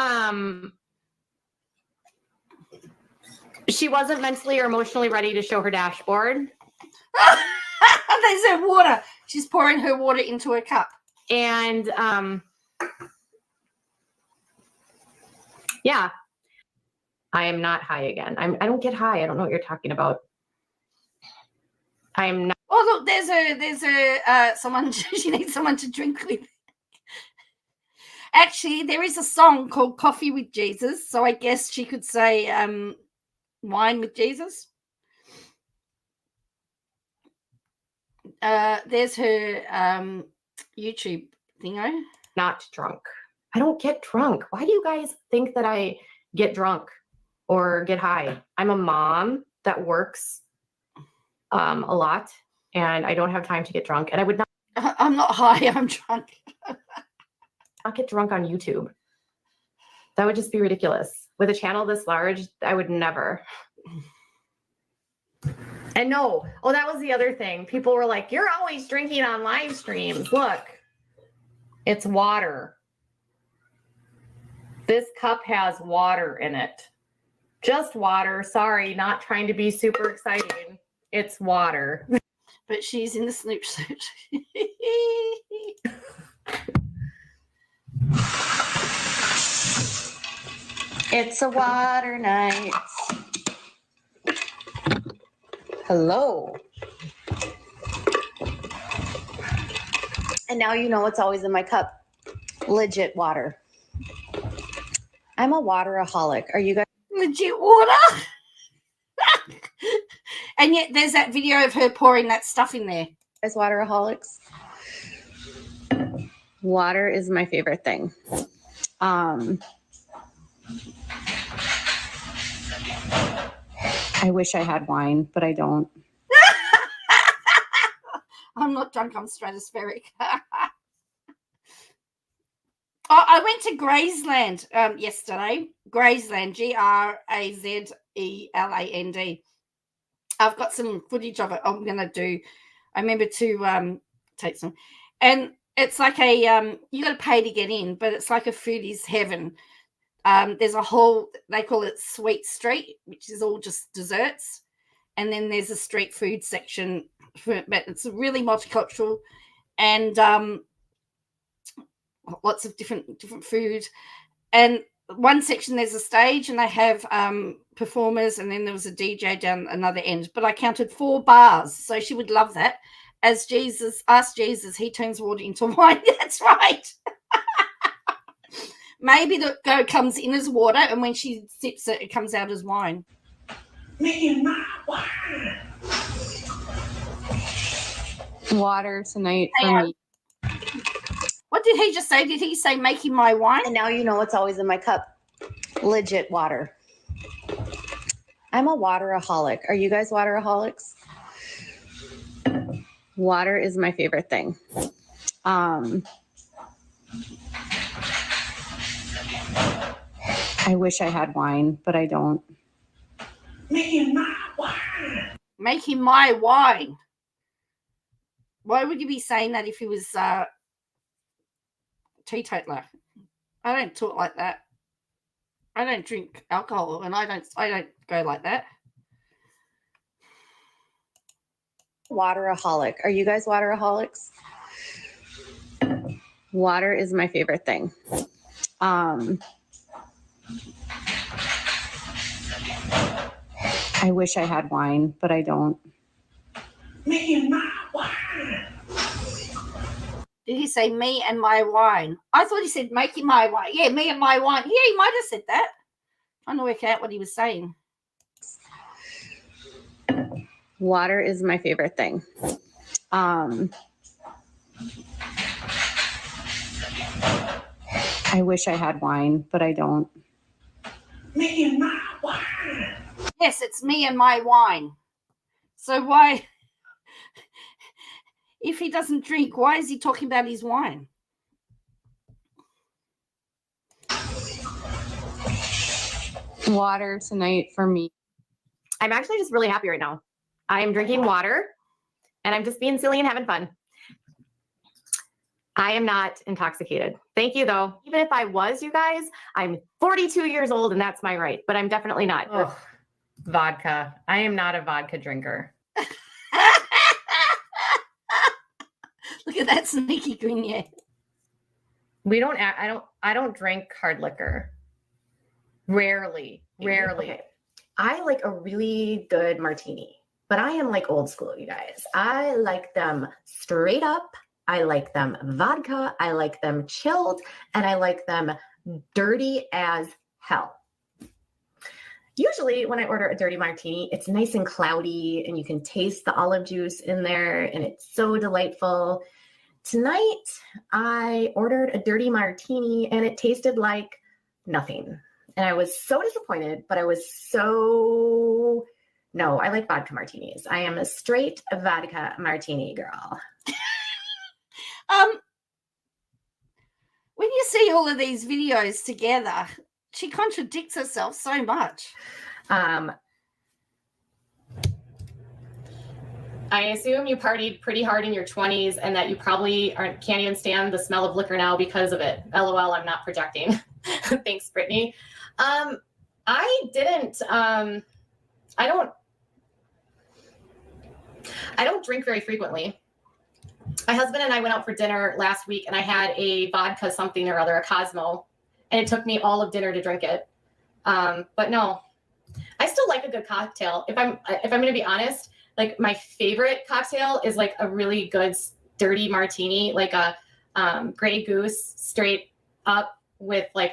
she wasn't mentally or emotionally ready to show her dashboard. There's her water. She's pouring her water into her cup. And yeah, I am not high again. I don't get high. I don't know what you're talking about. I am not. Oh, look, there's a someone. She needs someone to drink with. Actually, there is a song called Coffee with Jesus. So I guess she could say wine with Jesus. There's her YouTube thingo. Not drunk. I don't get drunk. Why do you guys think that I get drunk or get high? I'm a mom that works a lot, and I don't have time to get drunk. And I would not. I'm not high. I'm drunk. Not get drunk on YouTube. That would just be ridiculous. With a channel this large, I would never. And no, that was the other thing. People were like, you're always drinking on live streams. Look, it's water. This cup has water in it. Just water. Sorry, not trying to be super exciting. It's water. But she's in the Snoop suit. It's a water night. Hello. And now you know what's always in my cup. Legit water. I'm a wateraholic. Are you guys? Legit water? And yet there's that video of her pouring that stuff in there. Guys, wateraholics? Water is my favorite thing. I wish I had wine, but I don't. I'm not drunk, I'm stratospheric. I went to Graceland yesterday. Graceland, Grazeland. I've got some footage of it. I'm going to do. I remember to take some. And it's like a, you got to pay to get in, but it's like a foodie's heaven. There's a whole, they call it Sweet Street, which is all just desserts. And then there's a street food section, but it's really multicultural and lots of different food. And one section, there's a stage and they have performers, and then there was a DJ down another end. But I counted 4 bars, so she would love that. As Jesus asked Jesus, he turns water into wine. That's right. Maybe the go comes in as water, and when she sips it, it comes out as wine. Me my wine. Water tonight for me. What did he just say? Did he say making my wine? And now you know what's always in my cup. Legit water. I'm a wateraholic. Are you guys wateraholics? Water is my favorite thing. I wish I had wine, but I don't. Making my wine. Making my wine. Why would you be saying that if he was teetotaler? I don't talk like that. I don't drink alcohol, and I don't go like that. Wateraholic. Are you guys wateraholics? Water is my favorite thing. I wish I had wine, but I don't. Me and my wine. Did he say me and my wine? I thought he said making my wine. Yeah, me and my wine. Yeah, he might have said that. Trying to work out what he was saying. Water is my favorite thing. I wish I had wine, but I don't. Me and my wine. Yes, it's me and my wine. So why, if he doesn't drink, why is he talking about his wine? Water tonight for me. I'm actually just really happy right now. I am drinking water and I'm just being silly and having fun. I am not intoxicated. Thank you, though. Even if I was, you guys, I'm 42 years old and that's my right, but I'm definitely not. Ugh, vodka. I am not a vodka drinker. Look at that sneaky grin, yeah. I don't drink hard liquor. Rarely. Okay. I like a really good martini, but I am like old school, you guys. I like them straight up. I like them vodka. I like them chilled, and I like them dirty as hell. Usually when I order a dirty martini, it's nice and cloudy and you can taste the olive juice in there and it's so delightful. Tonight, I ordered a dirty martini and it tasted like nothing. And I was so disappointed, but I was so, no, I like vodka martinis. I am a straight vodka martini girl. When you see all of these videos together, she contradicts herself so much. I assume you partied pretty hard in your 20s and that you probably can't even stand the smell of liquor now because of it. LOL, I'm not projecting. Thanks, Brittany. I didn't, I don't drink very frequently. My husband and I went out for dinner last week and I had a vodka something or other, a Cosmo, and it took me all of dinner to drink it. But no, I still like a good cocktail. If I'm going to be honest, like my favorite cocktail is like a really good dirty martini, like a Grey Goose straight up with like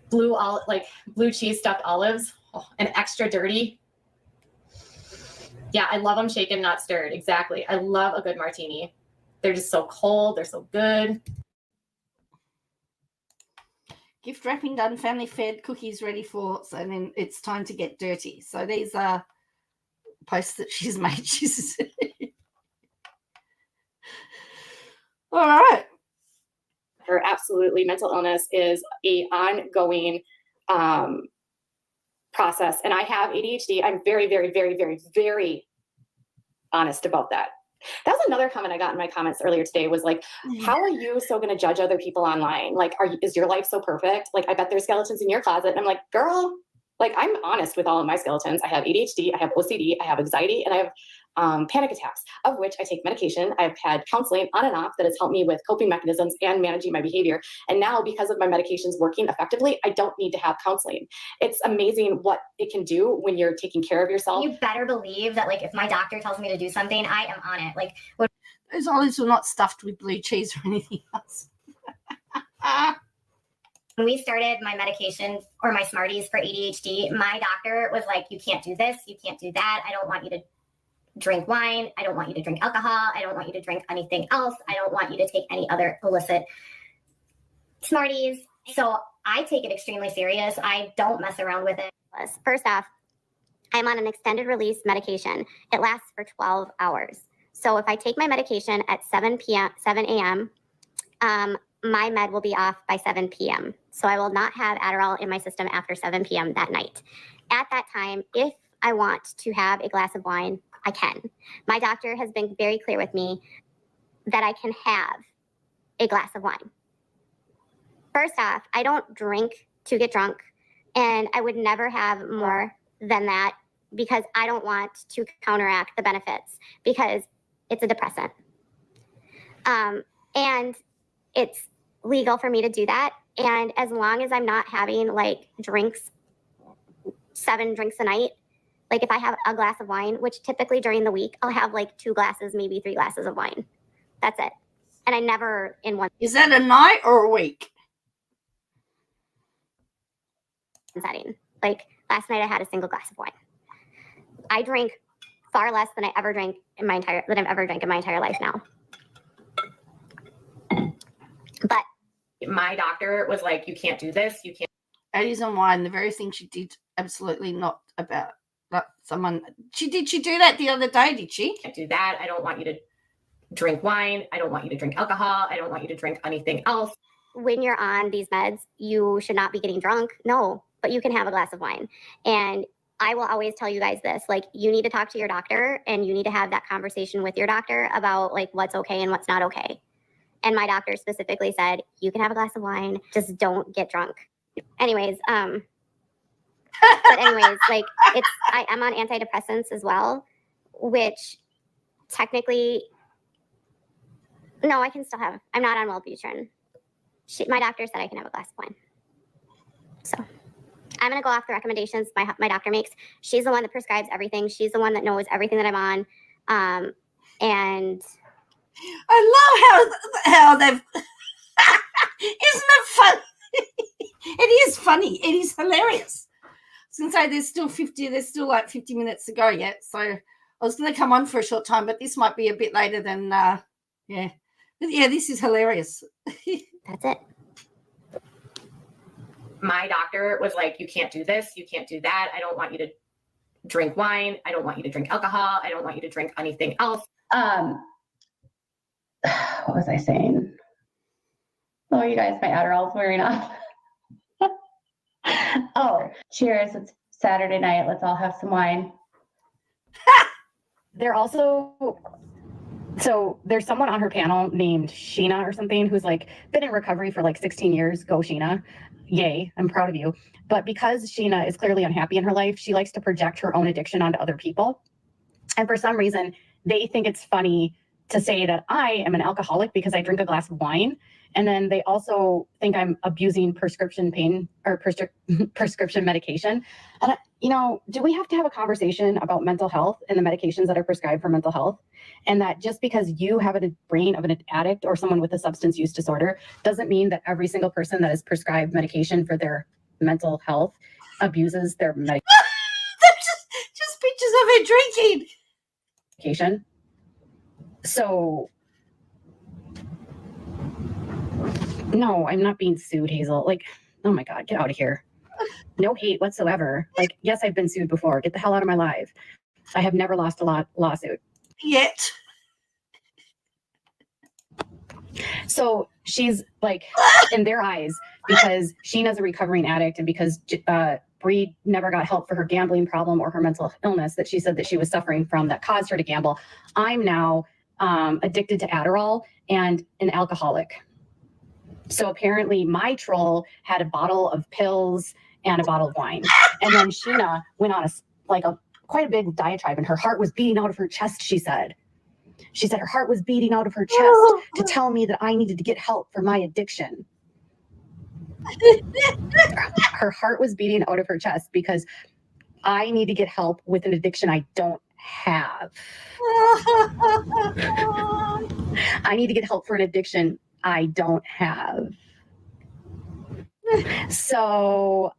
blue cheese stuffed olives, and extra dirty. Yeah, I love them shaken, not stirred. Exactly. I love a good martini. They're just so cold. They're so good. Gift wrapping done, family fed, cookies ready for, so then it's time to get dirty. So these are posts that she's made. She's all right. For absolutely, mental illness is a ongoing process. And I have ADHD. I'm very, very, very, very, very honest about that. That was another comment I got in my comments earlier today was like, how are you so going to judge other people online? Like, is your life so perfect? Like, I bet there's skeletons in your closet. And I'm like, girl, like, I'm honest with all of my skeletons. I have ADHD, I have OCD, I have anxiety, and I have panic attacks, of which I take medication. I've had counseling on and off that has helped me with coping mechanisms and managing my behavior. And now, because of my medications working effectively, I don't need to have counseling. It's amazing what it can do when you're taking care of yourself. You better believe that, like, if my doctor tells me to do something, I am on it. Like, those olives were not stuffed with blue cheese or anything else. when we started my medication or my Smarties for ADHD, my doctor was like, you can't do this, you can't do that. I don't want you to drink wine. I don't want you to drink alcohol. I don't want you to drink anything else. I don't want you to take any other illicit Smarties. So I take it extremely serious. I don't mess around with it. First off, I'm on an extended release medication. It lasts for 12 hours. So if I take my medication at 7 a.m., my med will be off by 7 p.m. So I will not have Adderall in my system after 7 p.m. that night. At that time, if I want to have a glass of wine, I can. My doctor has been very clear with me that I can have a glass of wine. First off, I don't drink to get drunk, and I would never have more than that because I don't want to counteract the benefits because it's a depressant. And it's legal for me to do that. And as long as I'm not having like drinks, 7 drinks a night, like if I have a glass of wine, which typically during the week, I'll have like 2 glasses, maybe 3 glasses of wine. That's it. And I never in one. Is that a night or a week? Setting. Like last night I had a single glass of wine. I drink far less than I've ever drank in my entire life now. But my doctor was like, you can't do this. You can't. Eddie's on wine, the very thing she did, absolutely not about someone. She do that the other day, did she? Can't do that. I don't want you to drink wine. I don't want you to drink alcohol. I don't want you to drink anything else. When you're on these meds, you should not be getting drunk. No, but you can have a glass of wine. And I will always tell you guys this, like, you need to talk to your doctor and you need to have that conversation with your doctor about like what's okay and what's not okay. And my doctor specifically said, you can have a glass of wine, just don't get drunk. Anyways, like I'm on antidepressants as well, which technically, no, I can still have, I'm not on Wellbutrin. My doctor said I can have a glass of wine. So I'm going to go off the recommendations my doctor makes. She's the one that prescribes everything. She's the one that knows everything that I'm on. And I love how they've, isn't it fun? It is funny. It is hilarious. I was going to say there's still like 50 minutes to go yet. So I was going to come on for a short time, but this might be a bit later than, yeah. But yeah, this is hilarious. That's it. My doctor was like, you can't do this. You can't do that. I don't want you to drink wine. I don't want you to drink alcohol. I don't want you to drink anything else. What was I saying? Oh, you guys, my Adderall's wearing off. Oh, cheers. It's Saturday night. Let's all have some wine. So there's someone on her panel named Sheena or something who's like been in recovery for like 16 years. Go Sheena. Yay. I'm proud of you. But because Sheena is clearly unhappy in her life, she likes to project her own addiction onto other people. And for some reason, they think it's funny to say that I am an alcoholic because I drink a glass of wine. And then they also think I'm abusing prescription pain or prescription medication. And, do we have to have a conversation about mental health and the medications that are prescribed for mental health? And that just because you have a brain of an addict or someone with a substance use disorder doesn't mean that every single person that is prescribed medication for their mental health abuses their medication. just pictures of her drinking. So, no, I'm not being sued, Hazel. Like, oh my God, get out of here. No hate whatsoever. Like, yes, I've been sued before. Get the hell out of my life. I have never lost a lawsuit. Yet. So she's like, in their eyes, because Sheena's a recovering addict and because Bree never got help for her gambling problem or her mental illness that she said that she was suffering from that caused her to gamble, I'm now addicted to Adderall and an alcoholic. So apparently my troll had a bottle of pills and a bottle of wine. And then Sheena went on quite a big diatribe and her heart was beating out of her chest, she said. She said her heart was beating out of her chest to tell me that I needed to get help for my addiction. Her heart was beating out of her chest because I need to get help with an addiction I don't have. I need to get help for an addiction I don't have. So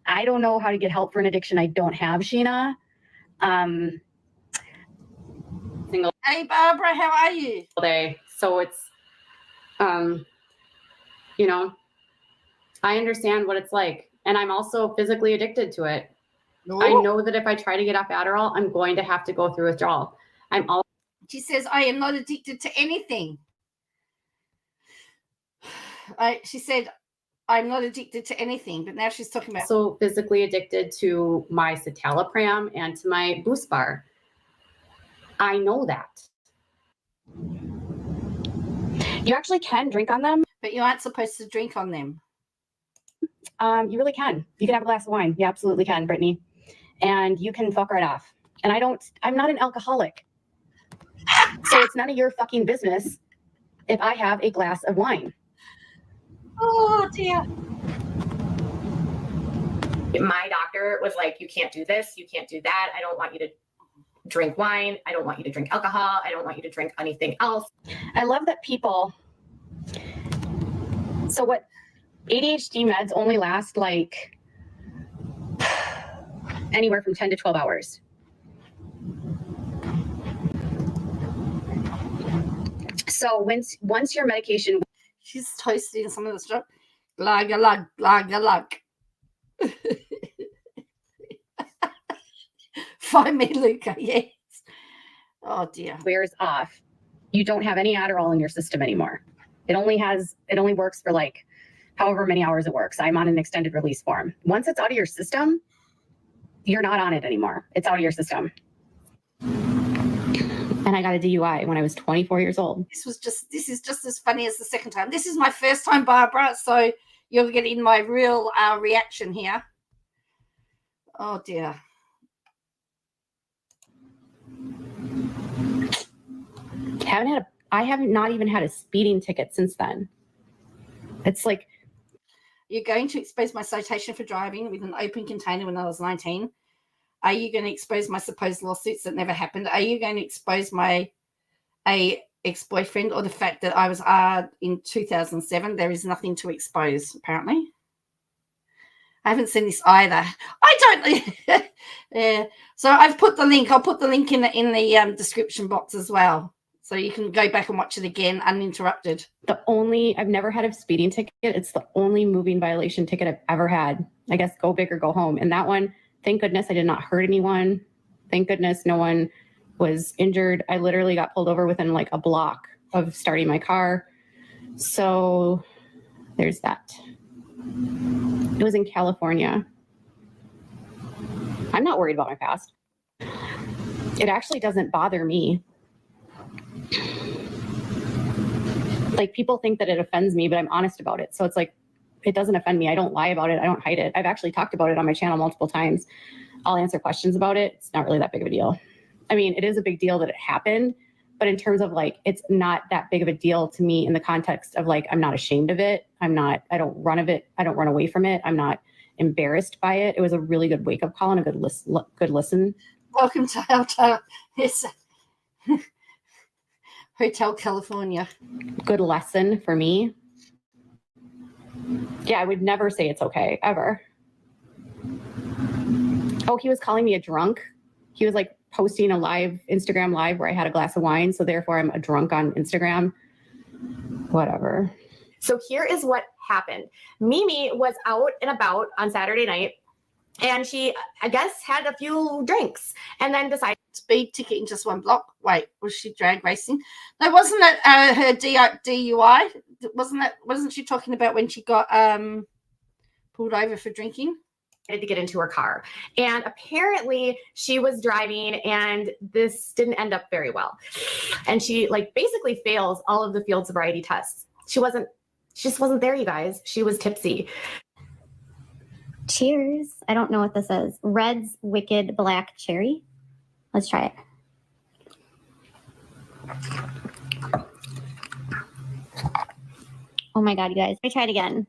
I don't know how to get help for an addiction I don't have, Sheena. Hey, Barbara, how are you? Day. So it's, I understand what it's like. And I'm also physically addicted to it. No. I know that if I try to get off Adderall, I'm going to have to go through withdrawal. She says, I am not addicted to anything. She said, I'm not addicted to anything, but now she's talking about. Also physically addicted to my citalopram and to my Boost bar. I know that. You actually can drink on them. But you aren't supposed to drink on them. You really can. You can have a glass of wine. You absolutely can, Brittany. And you can fuck right off. And I'm not an alcoholic. So it's none of your fucking business if I have a glass of wine. Oh dear. My doctor was like, you can't do this, you can't do that. I don't want you to drink wine. I don't want you to drink alcohol. I don't want you to drink anything else. I love that people. So what? ADHD meds only last like anywhere from 10 to 12 hours. So once your medication, She's toasting some of the stuff. Glug a lug, glug a lug. Find me, Luca. Yes. Oh dear. wears off, you don't have any Adderall in your system anymore. It only works for like however many hours it works. I'm on an extended release form. Once it's out of your system, you're not on it anymore. It's out of your system. And I got a DUI when I was 24 years old. This is just as funny as the second time. This is my first time, Barbara, so you're getting my real reaction here. Oh dear. I haven't not even had a speeding ticket since then. It's like, You're going to expose my citation for driving with an open container when I was 19. Are you going to expose my supposed lawsuits that never happened? Are you going to expose my ex-boyfriend or the fact that I was in 2007? There is nothing to expose, apparently. I haven't seen this either. I don't. Yeah. So I've put the link. I'll put the link in the description box as well, so you can go back and watch it again uninterrupted. I've never had a speeding ticket. It's the only moving violation ticket I've ever had. I guess go big or go home. And that one, thank goodness I did not hurt anyone. Thank goodness no one was injured. I literally got pulled over within like a block of starting my car. So there's that. It was in California. I'm not worried about my past. It actually doesn't bother me. Like, people think that it offends me, but I'm honest about it. So it's like, it doesn't offend me. I don't lie about it. I don't hide it. I've actually talked about it on my channel multiple times. I'll answer questions about it. It's not really that big of a deal. I mean, it is a big deal that it happened, but in terms of like, it's not that big of a deal to me in the context of like, I'm not ashamed of it. I don't run of it. I don't run away from it. I'm not embarrassed by it. It was a really good wake-up call and a good listen. Welcome to Hotel. Yes. Hotel California. Good lesson for me. Yeah, I would never say it's okay, ever. Oh, he was calling me a drunk. He was like posting a Instagram live where I had a glass of wine. So therefore I'm a drunk on Instagram. Whatever. So here is what happened. Mimi was out and about on Saturday night, and she, I guess, had a few drinks and then decided. Speed ticket in just one block. Wait, was she drag racing? No, wasn't that her DUI? Wasn't she talking about when she got pulled over for drinking? To get into her car, and apparently she was driving, and this didn't end up very well, and she like basically fails all of the field sobriety tests. She just wasn't there, you guys. She was tipsy. Cheers. I don't know what this is. Red's Wicked Black Cherry. Let's try it. Oh my God, you guys. Let me try it again.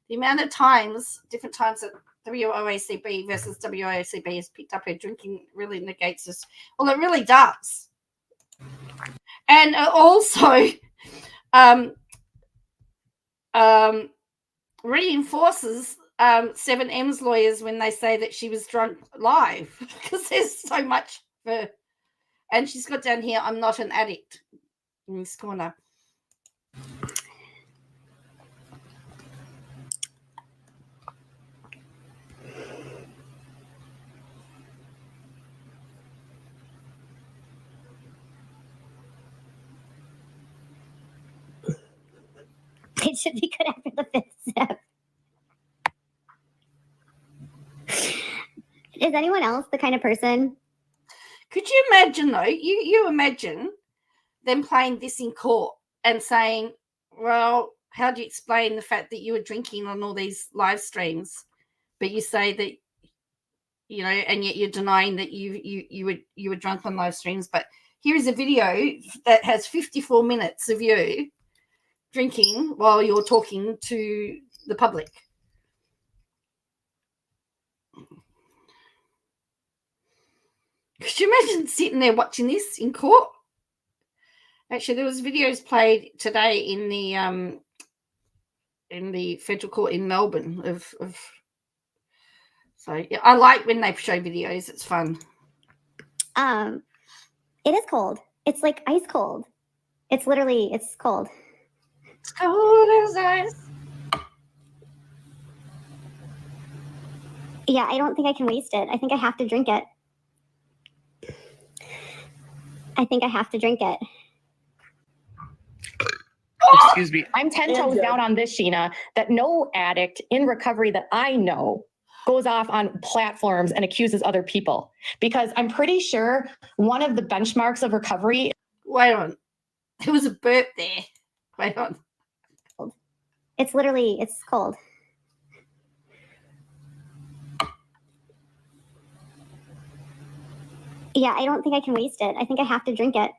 The amount of times, different times that WOACB versus WOACB has picked up her drinking really negates this. Well, it really does. And also reinforces 7M's lawyers when they say that she was drunk live, because there's so much for. And she's got down here, I'm not an addict, in this corner. It should be good after the fifth sip. Is anyone else the kind of person? Could you imagine, though, you imagine them playing this in court and saying, well, how do you explain the fact that you were drinking on all these live streams, but you say that, you know, and yet you're denying that you were drunk on live streams, but Here's a video that has 54 minutes of you drinking while you're talking to the public. Could you imagine sitting there watching this in court? Actually, there was videos played today in the federal court in Melbourne of so yeah, I like when they show videos. It's fun. It is cold. It's like ice cold. It's cold. It's cold as ice. Yeah, I don't think I can waste it. I think I have to drink it. Excuse me. I'm 10 toes down on this, Sheena, that no addict in recovery that I know goes off on platforms and accuses other people. Because I'm pretty sure one of the benchmarks of recovery. Wait on. There was a burp there. Wait on. It's cold. Yeah, I don't think I can waste it. I think I have to drink it.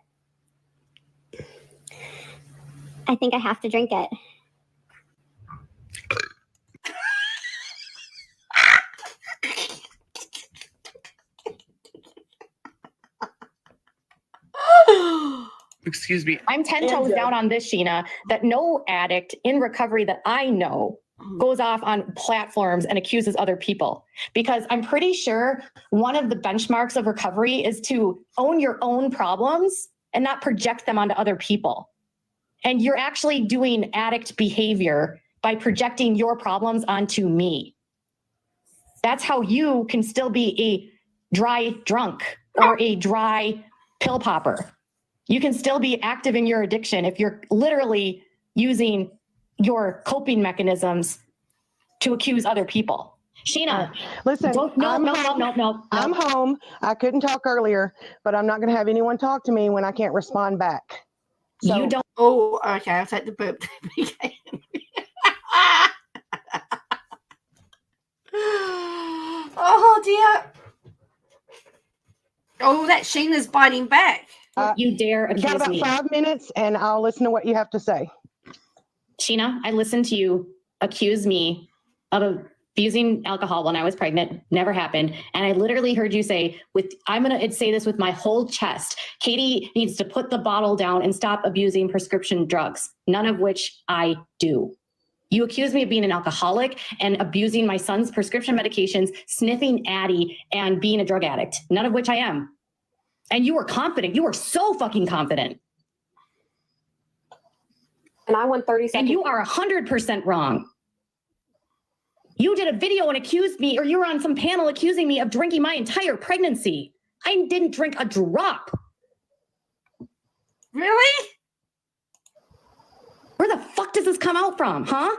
Excuse me. I'm 10 toes down on this, Sheena, that no addict in recovery that I know goes off on platforms and accuses other people. Because I'm pretty sure one of the benchmarks of recovery is to own your own problems and not project them onto other people. And you're actually doing addict behavior by projecting your problems onto me. That's how you can still be a dry drunk or a dry pill popper. You can still be active in your addiction if you're literally using your coping mechanisms to accuse other people. Sheena, listen, no. I'm home. I couldn't talk earlier, but I'm not going to have anyone talk to me when I can't respond back. So, you don't. Oh, okay. I'll take the burp. Oh, dear. Oh, that Sheena's biting back. You dare accuse got about me. 5 minutes and I'll listen to what you have to say. Sheena, I listened to you accuse me of abusing alcohol when I was pregnant. Never happened. And I literally heard you say, I'm going to say this with my whole chest. Katie needs to put the bottle down and stop abusing prescription drugs, none of which I do. You accuse me of being an alcoholic and abusing my son's prescription medications, sniffing Addy, and being a drug addict, none of which I am. And you were confident. You were so fucking confident. And I won 30 seconds. And you are 100% wrong. You did a video and accused me, or you were on some panel accusing me of drinking my entire pregnancy. I didn't drink a drop. Really? Where the fuck does this come out from, huh?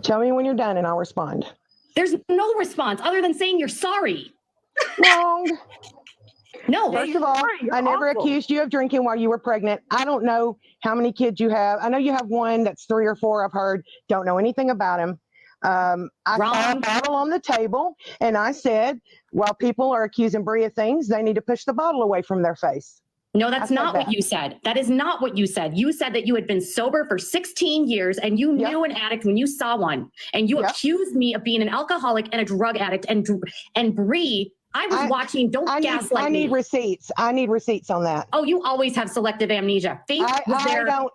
Tell me when you're done and I'll respond. There's no response other than saying you're sorry. Wrong. No. First of all, I never accused you of drinking while you were pregnant. I don't know how many kids you have. I know you have one that's 3 or 4, I've heard. Don't know anything about him. I saw a bottle on the table and I said, while people are accusing Brie of things, they need to push the bottle away from their face. No, that's not what you said. That is not what you said. You said that you had been sober for 16 years and you knew an addict when you saw one. And you accused me of being an alcoholic and a drug addict. And Brie, I was watching. Don't gaslight me. I need receipts. I need receipts on that. Oh, you always have selective amnesia. Faith was there. I don't.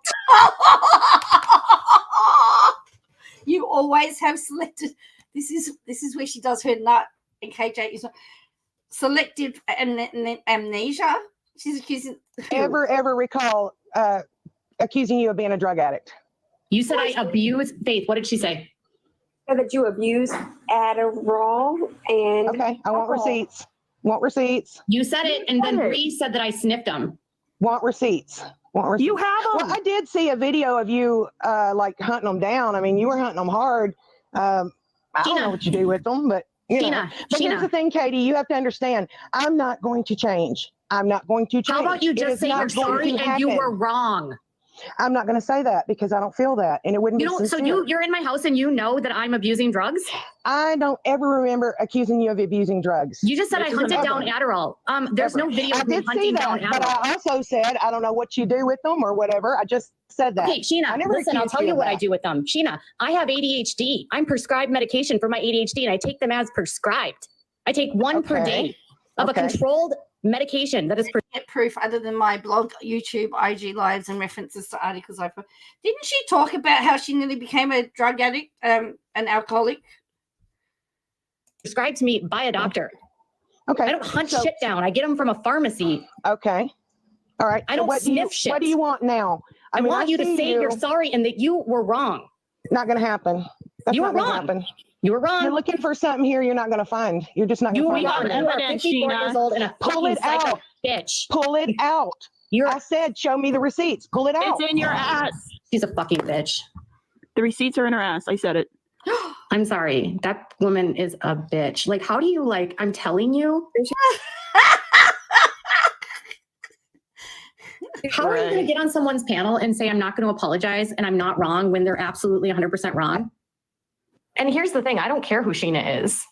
You always have selected. This is where she does her nut. And KJ is selective amnesia. She's accusing. Ever recall accusing you of being a drug addict? You said I abused Faith. What did she say? That you abuse Adderall and okay, I want receipts. Want receipts? You said it, and then Bree said that I sniffed them. Want receipts? Want receipts? You have them. Well, I did see a video of you like hunting them down. I mean, you were hunting them hard. I don't know what you do with them, but you know. But here's the thing, Katie. You have to understand. I'm not going to change. I'm not going to change. How about you just say you're sorry and you were wrong? I'm not going to say that because I don't feel that, and it wouldn't You be know, so sincere. you're in my house and you know that I'm abusing drugs? I don't ever remember accusing you of abusing drugs. You just said I hunted down Adderall. There's no video I of me did see hunting down that, but Adderall. I also said I don't know what you do with them or whatever. I just said that. Okay, Sheena, listen, I'll tell you what I do with them. Sheena, I have ADHD. I'm prescribed medication for my ADHD, and I take them as prescribed. I take one per day of a controlled medication that is get proof other than my blog, YouTube, IG lives, and references to articles I put. Didn't she talk about how she nearly became a drug addict, an alcoholic? prescribed to me by a doctor. Okay. I don't hunt shit down. I get them from a pharmacy. Okay. All right. I don't sniff shit. What do you want now? I want you to say you're sorry and that you were wrong. Not going to happen. That's you were not gonna wrong. happen. You were wrong. You're looking for something here you're not going to find. You're just not going to find it. You are 54 years old and a Pull it psycho out. bitch. Pull it out. I said, show me the receipts. Pull it out. It's in your ass. She's a fucking bitch. The receipts are in her ass. I said it. I'm sorry. That woman is a bitch. Like, how do you I'm telling you. How are you going to get on someone's panel and say, I'm not going to apologize and I'm not wrong when they're absolutely 100% wrong? And here's the thing. I don't care who Sheena is.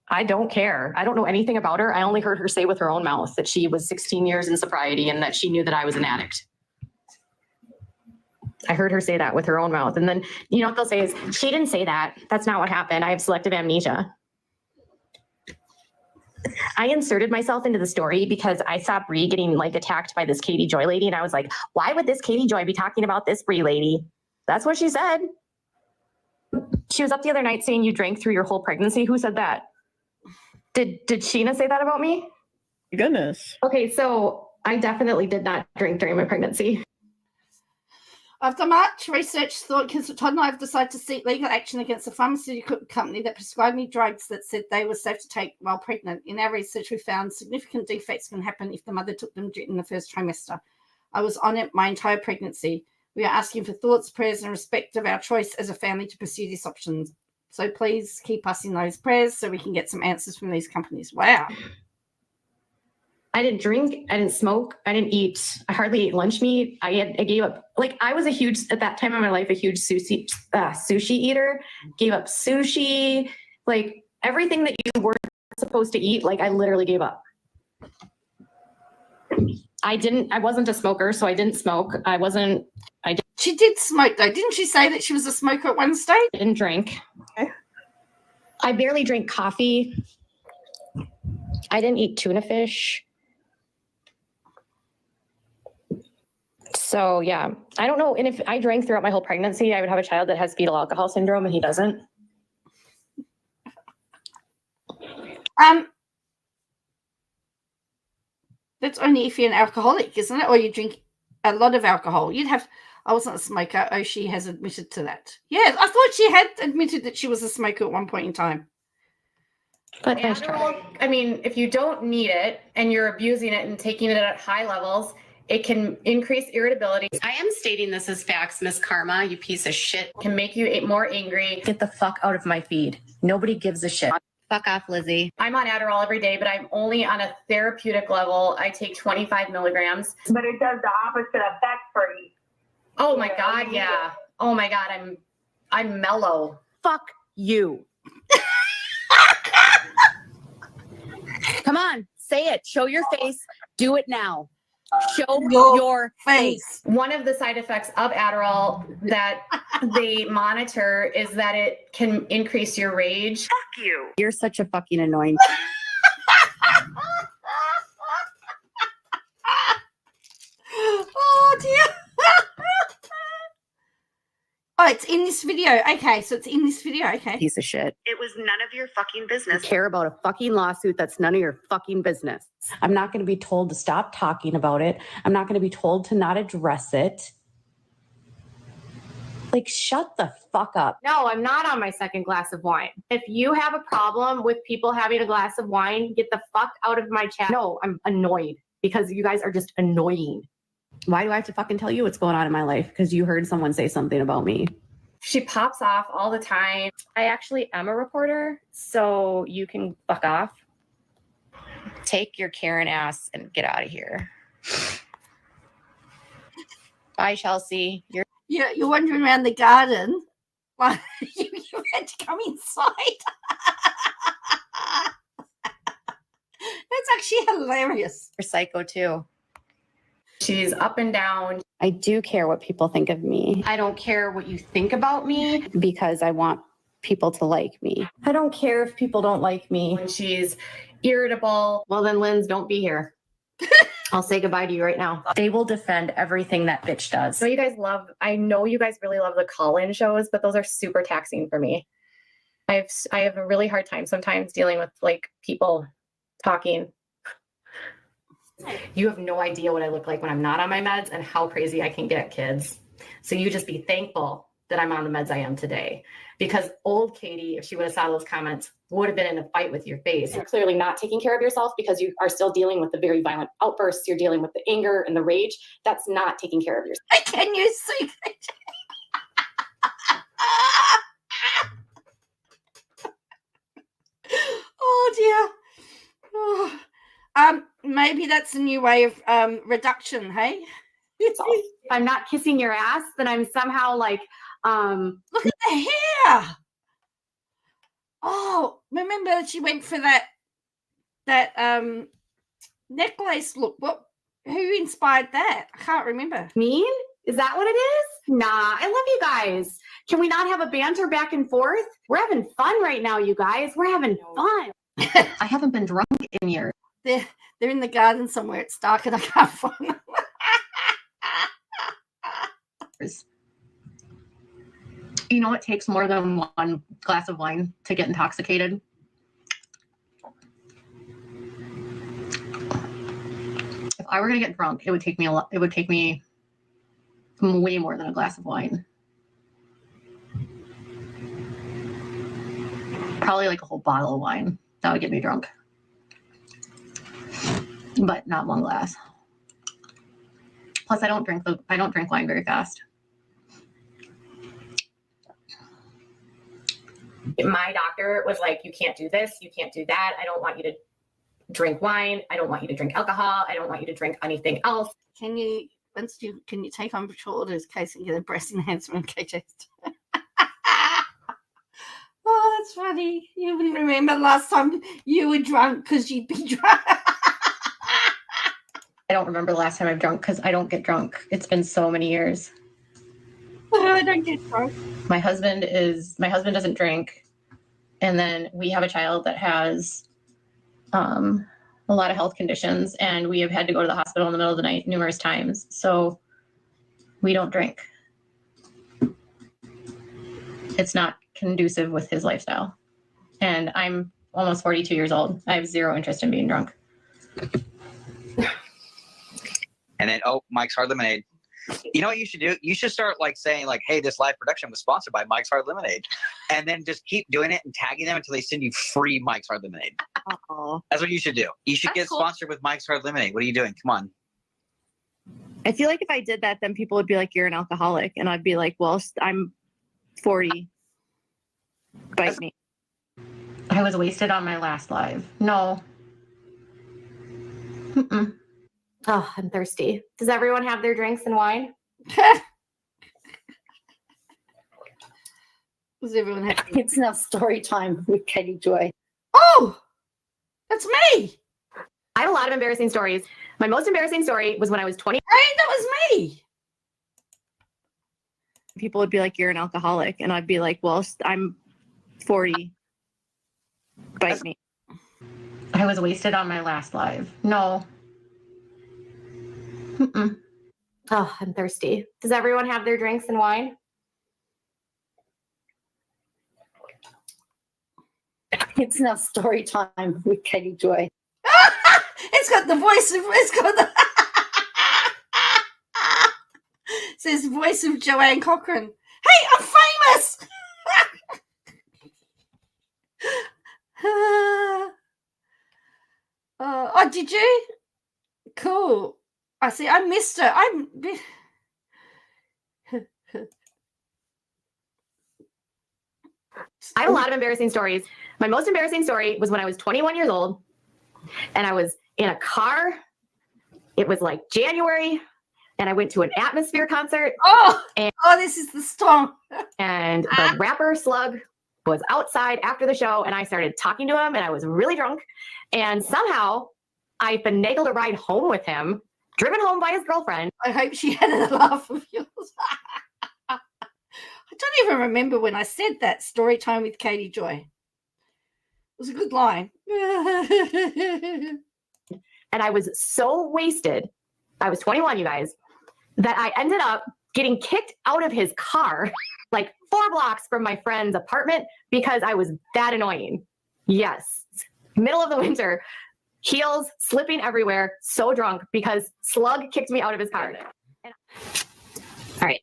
I don't care. I don't know anything about her. I only heard her say with her own mouth that she was 16 years in sobriety and that she knew that I was an addict. I heard her say that with her own mouth. And then, you know what they'll say is, she didn't say that. That's not what happened. I have selective amnesia. I inserted myself into the story because I saw Bree getting attacked by this Katie Joy lady. And I was like, why would this Katie Joy be talking about this Bree lady? That's what she said. She was up the other night saying you drank through your whole pregnancy. Who said that? Did Sheena say that about me? Goodness. Okay, so I definitely did not drink during my pregnancy. After much research, Todd and I have decided to seek legal action against a pharmaceutical company that prescribed me drugs that said they were safe to take while pregnant. In our research, we found significant defects can happen if the mother took them in the first trimester. I was on it my entire pregnancy. We are asking for thoughts, prayers, and respect of our choice as a family to pursue these options. So please keep us in those prayers so we can get some answers from these companies. Wow. I didn't drink. I didn't smoke. I didn't eat. I hardly ate lunch meat. I gave up. I was at that time in my life, a huge sushi eater. Gave up sushi. Everything that you weren't supposed to eat. I literally gave up. I wasn't a smoker, so I didn't smoke. She did smoke though. Didn't she say that she was a smoker at one stage? I didn't drink. Okay. I barely drank coffee. I didn't eat tuna fish. So yeah, I don't know. And if I drank throughout my whole pregnancy, I would have a child that has fetal alcohol syndrome and he doesn't. That's only if you're an alcoholic, isn't it? Or you drink a lot of alcohol. I wasn't a smoker. Oh, she has admitted to that. Yeah, I thought she had admitted that she was a smoker at one point in time. But Adderall, I mean, if you don't need it and you're abusing it and taking it at high levels, it can increase irritability. I am stating this as facts, Miss Karma, you piece of shit. Can make you more angry. Get the fuck out of my feed. Nobody gives a shit. Fuck off, Lizzie. I'm on Adderall every day, but I'm only on a therapeutic level. I take 25 milligrams. But it does the opposite effect for you. Oh my God, yeah. Oh my God, I'm mellow. Fuck you. Come on, say it. Show your face. Do it now. Show your face. One of the side effects of Adderall that they monitor is that it can increase your rage. Fuck you. You're such a fucking annoying. Oh dear. Oh, it's in this video. Okay, so it's in this video. Okay. Piece of shit. It was none of your fucking business. Care about a fucking lawsuit that's none of your fucking business. I'm not going to be told to stop talking about it. I'm not going to be told to not address it. Shut the fuck up. No, I'm not on my second glass of wine. If you have a problem with people having a glass of wine, get the fuck out of my chat. No, I'm annoyed because you guys are just annoying. Why do I have to fucking tell you what's going on in my life? Because you heard someone say something about me. She pops off all the time. I actually am a reporter, so you can fuck off. Take your Karen ass and get out of here. Bye, Chelsea. You're wandering around the garden. Like, you had to come inside. That's actually hilarious. You're psycho too. She's up and down. I do care what people think of me I don't care what you think about me. because I want people to like me. I don't care if people don't like me. When she's irritable. Well, then, Linz, don't be here. I'll say goodbye to you right now. They will defend everything that bitch does. So I know you guys really love the call-in shows, but those are super taxing for me. I have a really hard time sometimes dealing with like people talking. You have no idea what I look like when I'm not on my meds and how crazy I can get, kids. So you just be thankful that I'm on the meds I am today. Because old Katie, if she would have saw those comments, would have been in a fight with your face. You're clearly not taking care of yourself because you are still dealing with the very violent outbursts. You're dealing with the anger and the rage. That's not taking care of yourself. Can you see? Oh dear. Oh. Maybe that's a new way of reduction, hey? If I'm not kissing your ass, then I'm somehow like, look at the hair. Oh, remember she went for that necklace look. Who inspired that? I can't remember. mean? Is that what it is? Nah, I love you guys. Can we not have a banter back and forth? We're having fun right now, you guys. We're having fun. I haven't been drunk in years. They're in the garden somewhere. It's dark and I can't find them. You know, it takes more than one glass of wine to get intoxicated. If I were going to get drunk, it would take me a lot. It would take me way more than a glass of wine. Probably like a whole bottle of wine. That would get me drunk. But not one glass. Plus, I don't drink wine very fast. My doctor was like, you can't do this, you can't do that. I don't want you to drink wine. I don't want you to drink alcohol. I don't want you to drink anything else. Can you take on patrol orders case and get a breast enhancement KJ? Oh, that's funny. You wouldn't remember last time you were drunk because you'd be drunk. I don't remember the last time I've drunk because I don't get drunk. It's been so many years. I don't get drunk. My husband doesn't drink. And then we have a child that has a lot of health conditions, and we have had to go to the hospital in the middle of the night numerous times. So we don't drink. It's not conducive with his lifestyle. And I'm almost 42 years old. I have zero interest in being drunk. And then, Mike's Hard Lemonade. You know what you should do? You should start like saying like, hey, this live production was sponsored by Mike's Hard Lemonade. And then just keep doing it and tagging them until they send you free Mike's Hard Lemonade. Oh. That's what you should do. You should get sponsored with Mike's Hard Lemonade. What are you doing? Come on. I feel like if I did that, then people would be like, you're an alcoholic. And I'd be like, well, I'm 40. Bite me. I was wasted on my last live. No. Mm-mm. Oh, I'm thirsty. Does everyone have their drinks and wine? Does everyone have? It's now story time with Katie Joy. Oh, that's me. I have a lot of embarrassing stories. My most embarrassing story was when I was 20. Hey, that was me. People would be like, you're an alcoholic. And I'd be like, well, I'm 40. Bite me. I was wasted on my last live. No. Mm-mm. Oh, I'm thirsty. Does everyone have their drinks and wine? It's now story time with Katie Joy. It's got the voice of. It's got the. It says voice of Joanne Cochrane. Hey, I'm famous. Oh, did you? Cool. I see. I missed her. I have a lot of embarrassing stories. My most embarrassing story was when I was 21 years old and I was in a car. It was like January and I went to an Atmosphere concert. Oh, and, this is the storm. And the rapper Slug was outside after the show, and I started talking to him, and I was really drunk. And somehow I finagled a ride home with him, driven home by his girlfriend. I hope she had a laugh of yours. I don't even remember when I said that story time with Katie Joy. It was a good line. And I was so wasted. I was 21, you guys, that I ended up getting kicked out of his car like 4 blocks from my friend's apartment because I was that annoying. Yes. Middle of the winter, heels slipping everywhere, so drunk because Slug kicked me out of his car. All right.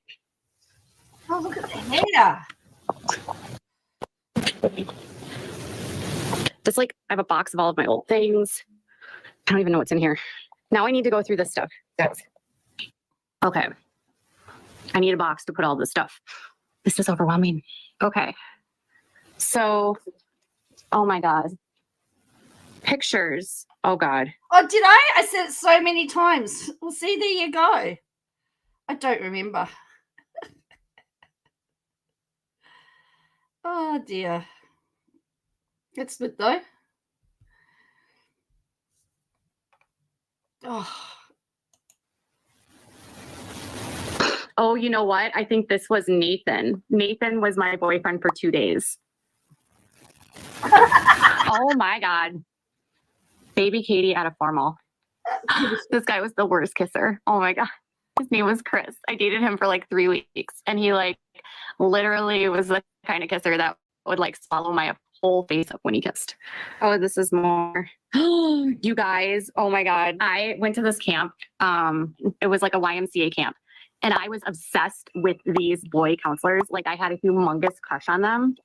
Oh, look at the hair. This, like, I have a box of all of my old things. I don't even know what's in here. Now I need to go through this stuff. Okay. I need a box to put all this stuff. This is overwhelming. Okay. So, oh my God. Pictures. Oh God. Oh, did I? I said it so many times. Well, see, there you go. I don't remember. Oh dear. That's good though. Oh, you know what? I think this was Nathan. Nathan was my boyfriend for 2 days. Oh my God. Baby Katie at a formal. This guy was the worst kisser. Oh my God. His name was Chris. I dated him for like 3 weeks, and he like literally was the kind of kisser that would like swallow my whole face up when he kissed. Oh, this is more. You guys, oh my God. I went to this camp. It was like a YMCA camp, and I was obsessed with these boy counselors. Like I had a humongous crush on them.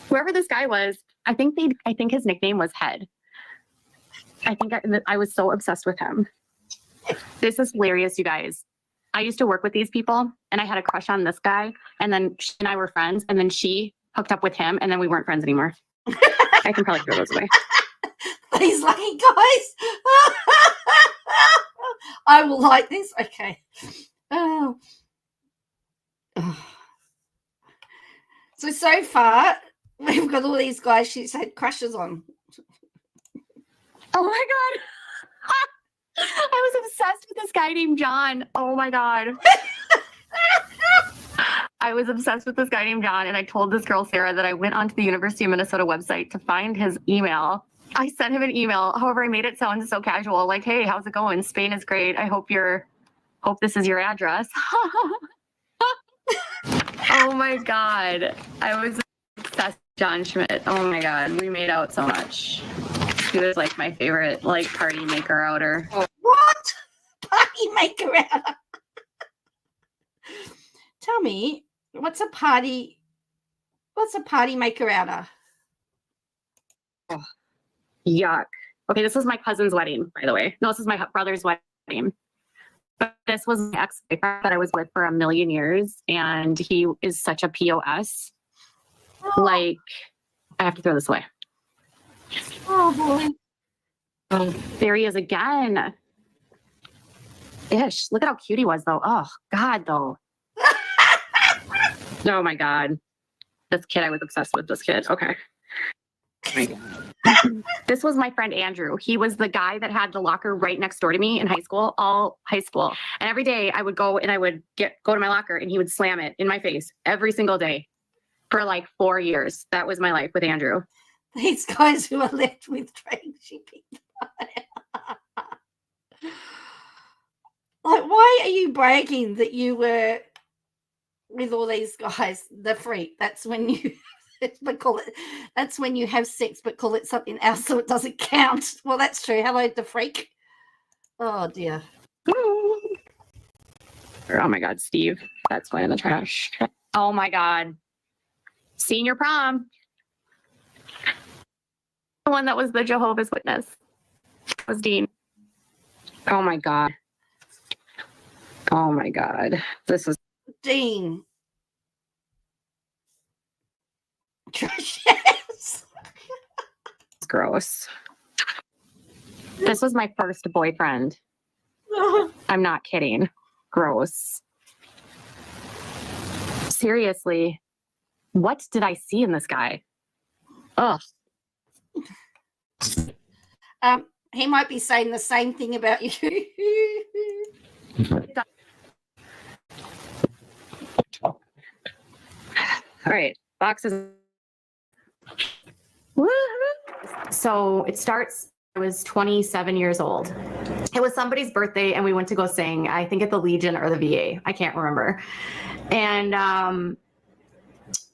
Whoever this guy was, I think his nickname was Head. I was so obsessed with him. This is hilarious, you guys. I used to work with these people, and I had a crush on this guy, and then she and I were friends, and then she hooked up with him, and then we weren't friends anymore. I can probably throw those away. These lucky guys. I will like this. Okay. Oh. So far, we've got all these guys she's had crushes on. Oh my God. I was obsessed with this guy named John. Oh my God. I was obsessed with this guy named John, and I told this girl, Sarah, that I went onto the University of Minnesota website to find his email. I sent him an email. However, I made it sound so casual, like, hey, how's it going? Spain is great. I hope this is your address. Oh my God. I was obsessed with John Schmidt. Oh my God. We made out so much. He was like my favorite, like, party maker outer. What? Party maker outer? Tell me, what's a party maker outer? Oh, yuck. Okay, this was my cousin's wedding, by the way. No, this is my brother's wedding. But this was my ex-boyfriend that I was with for a million years, and he is such a POS. Like, I have to throw this away. Oh boy. Oh, there he is again. Ish. Look at how cute he was, though. Oh, God, though. Oh, my God. This kid, I was obsessed with this kid. Okay. Oh my God. This was my friend Andrew. He was the guy that had the locker right next door to me in high school, all high school. And every day I would go and I would go to my locker, and he would slam it in my face every single day for like 4 years. That was my life with Andrew. These guys who are left with train shipping. Like, why are you bragging that you were with all these guys? The freak. That's when you that's when you have sex, but call it something else so it doesn't count. Well, that's true. Hello, the freak. Oh dear. Oh my God, Steve. That's going in the trash. Oh my God. Senior prom. The one that was the Jehovah's Witness was Dean. Oh my God. Oh my God. This is Dean. Yes. It's gross. This was my first boyfriend. I'm not kidding. Gross. Seriously, what did I see in this guy? Ugh. He might be saying the same thing about you. All right, boxes. So it starts, I was 27 years old. It was somebody's birthday and we went to go sing, I think at the Legion or the VA. I can't remember. And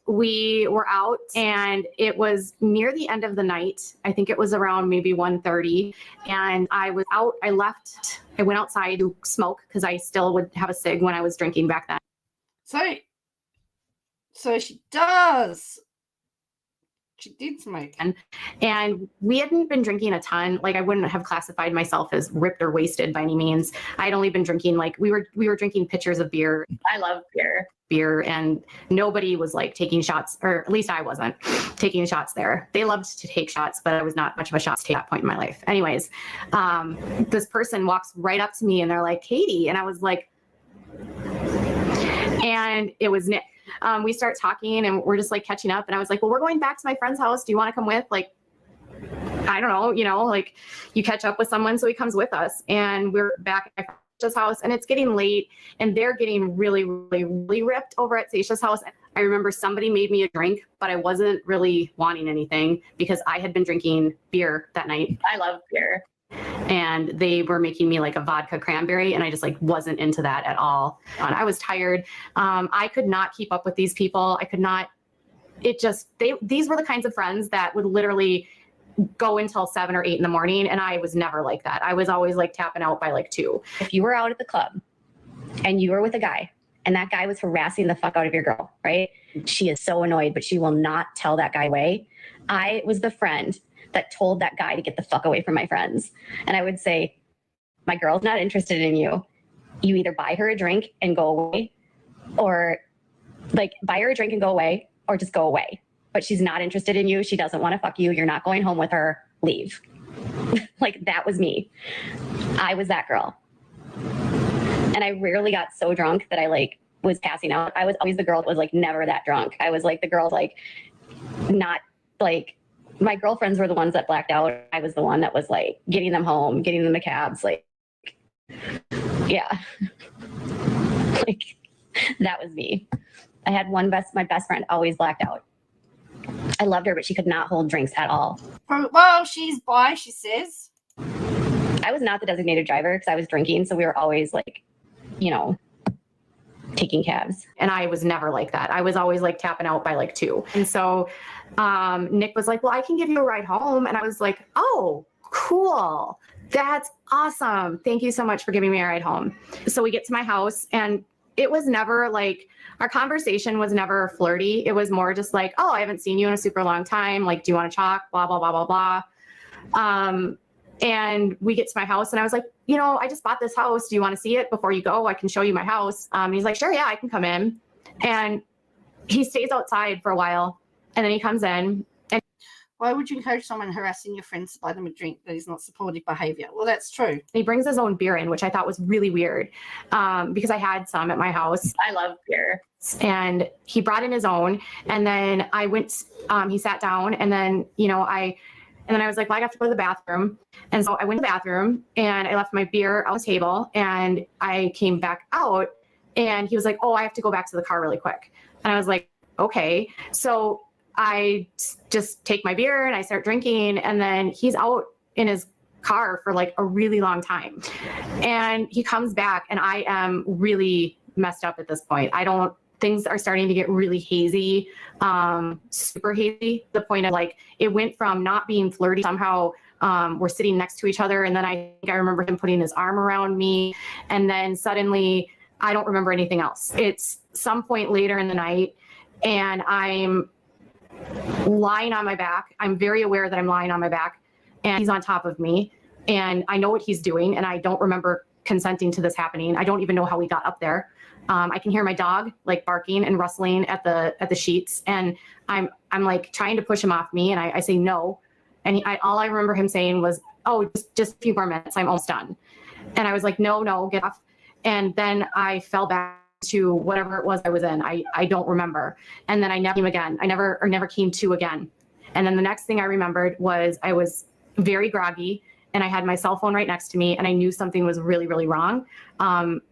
we were out and it was near the end of the night. I think it was around maybe 1:30. And I was out, I went outside to smoke because I still would have a cig when I was drinking back then. So she does. She did smoke. And we hadn't been drinking a ton. Like I wouldn't have classified myself as ripped or wasted by any means. I'd only been drinking, like we were drinking pitchers of beer. I love beer, and nobody was like taking shots, or at least I wasn't taking shots there. They loved to take shots, but I was not much of a shot taker at that point in my life. Anyways, this person walks right up to me and they're like, "Katie," and I was like, and it was Nick. We start talking and we're just like catching up. And I was like, well, we're going back to my friend's house. Do you want to come with? Like, I don't know, like you catch up with someone. So he comes with us and we're back at my friend's house and it's getting late and they're getting really, really, really ripped over at Seisha's house. I remember somebody made me a drink, but I wasn't really wanting anything because I had been drinking beer that night. I love beer. And they were making me like a vodka cranberry and I just like wasn't into that at all. And I was tired. I could not keep up with these people. I could not, these were the kinds of friends that would literally go until 7 or 8 in the morning. And I was never like that. I was always like tapping out by like 2. If you were out at the club and you were with a guy and that guy was harassing the fuck out of your girl, right? She is so annoyed, but she will not tell that guy away. I was the friend that told that guy to get the fuck away from my friends. And I would say, my girl's not interested in you. You either buy her a drink and go away, or like buy her a drink and go away, or just go away. But she's not interested in you. She doesn't want to fuck you. You're not going home with her. Leave. Like that was me. I was that girl. And I rarely got so drunk that I like was passing out. I was always the girl that was like never that drunk. I was like the girl like not like, my girlfriends were the ones that blacked out. I was the one that was like getting them home, getting them the cabs. Like, yeah, like that was me. I had my best friend always blacked out. I loved her, but she could not hold drinks at all. Well, she's bi, she says. I was not the designated driver because I was drinking. So we were always like, taking cabs. And I was never like that. I was always like tapping out by like 2. And so Nick was like, well, I can give you a ride home. And I was like, oh, cool. That's awesome. Thank you so much for giving me a ride home. So we get to my house and it was never like, our conversation was never flirty. It was more just like, oh, I haven't seen you in a super long time. Like, do you want to talk? Blah, blah, blah, blah, blah. And we get to my house and I was like, I just bought this house. Do you want to see it before you go? I can show you my house. He's like, sure. Yeah, I can come in. And he stays outside for a while and then he comes in. And why would you encourage someone harassing your friends to buy them a drink? That is not supportive behavior. Well, that's true. He brings his own beer in, which I thought was really weird because I had some at my house. I love beer. And he brought in his own. And then I went, he sat down and then, and then I was like, well, I have to go to the bathroom. And so I went to the bathroom and I left my beer on the table and I came back out and he was like, oh, I have to go back to the car really quick. And I was like, okay. So I just take my beer and I start drinking. And then he's out in his car for like a really long time. And he comes back and I am really messed up at this point. Things are starting to get really hazy, super hazy, the point of like, it went from not being flirty. Somehow we're sitting next to each other. And then I think I remember him putting his arm around me. And then suddenly I don't remember anything else. It's some point later in the night and I'm lying on my back. I'm very aware that I'm lying on my back and he's on top of me and I know what he's doing. And I don't remember consenting to this happening. I don't even know how we got up there. I can hear my dog like barking and rustling at the sheets, and I'm like trying to push him off me, and I say no, and all I remember him saying was, "Oh, just a few more minutes, I'm almost done," and I was like, "No, get off," and then I fell back to whatever it was I was in. I don't remember, and then I never came again. I never came to again, and then the next thing I remembered was I was very groggy. And I had my cell phone right next to me, and I knew something was really, really wrong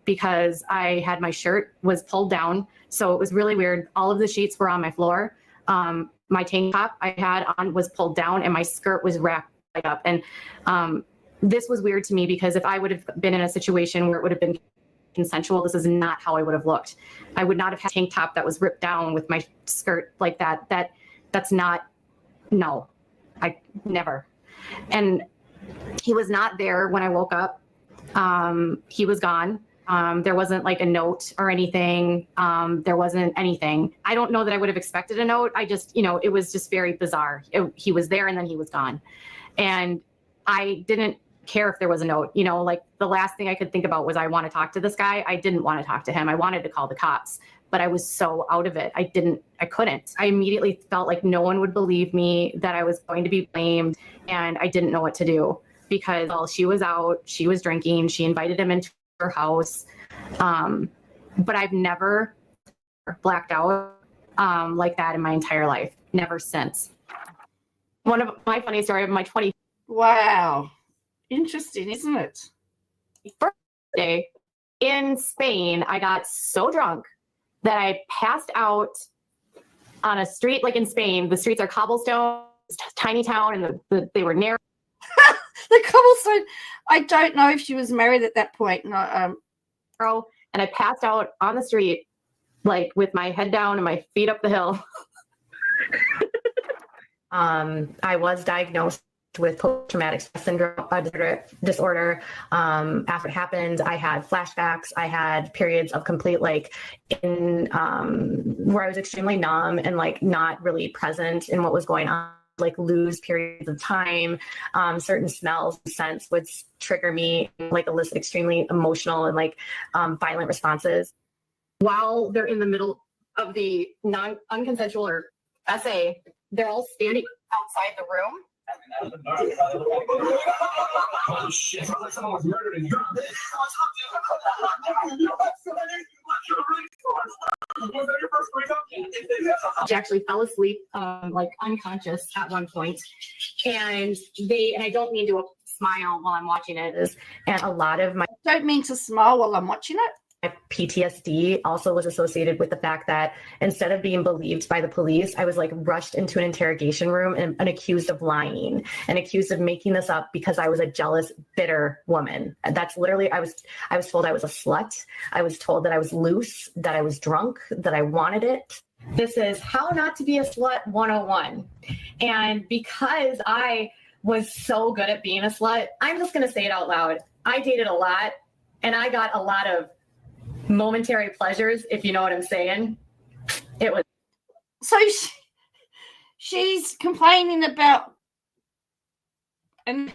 because I had my shirt was pulled down. So it was really weird. All of the sheets were on my floor. My tank top I had on was pulled down, and my skirt was wrapped up. And this was weird to me because if I would have been in a situation where it would have been consensual, this is not how I would have looked. I would not have had a tank top that was ripped down with my skirt like that. That's not, no, I never. And he was not there when I woke up. He was gone. There wasn't like a note or anything. There wasn't anything. I don't know that I would have expected a note. I just, it was just very bizarre. He was there and then he was gone. And I didn't care if there was a note. Like the last thing I could think about was I want to talk to this guy. I didn't want to talk to him. I wanted to call the cops, but I was so out of it. I couldn't. I immediately felt like no one would believe me, that I was going to be blamed, and I didn't know what to do because while she was out, she was drinking, she invited him into her house. But I've never blacked out like that in my entire life. Never since. One of my funny story of my 20. Wow. Interesting, isn't it? Birthday in Spain, I got so drunk that I passed out on a street, like in Spain. The streets are cobblestone, tiny town, and they were narrow. The cobblestone. I don't know if she was married at that point. No, and I passed out on the street, like with my head down and my feet up the hill. I was diagnosed with post-traumatic stress syndrome disorder. After it happened, I had flashbacks. I had periods of complete where I was extremely numb and like not really present in what was going on. Like lose periods of time. Certain smells and scents would trigger me, like elicit extremely emotional and like violent responses. While they're in the middle of the unconsensual or SA, they're all standing outside the room. Oh shit, someone was murdered in Europe. She actually fell asleep, like unconscious at one point. And I don't mean to smile while I'm watching it, and a lot of my don't mean to smile while I'm watching it. My PTSD also was associated with the fact that instead of being believed by the police, I was like rushed into an interrogation room and accused of lying and accused of making this up because I was a jealous, bitter woman. And that's literally, I was told I was a slut. I was told that I was loose, that I was drunk, that I wanted it. This is How Not to Be a Slut 101. And because I was so good at being a slut, I'm just going to say it out loud. I dated a lot and I got a lot of momentary pleasures, if you know what I'm saying. It was so she's complaining about, and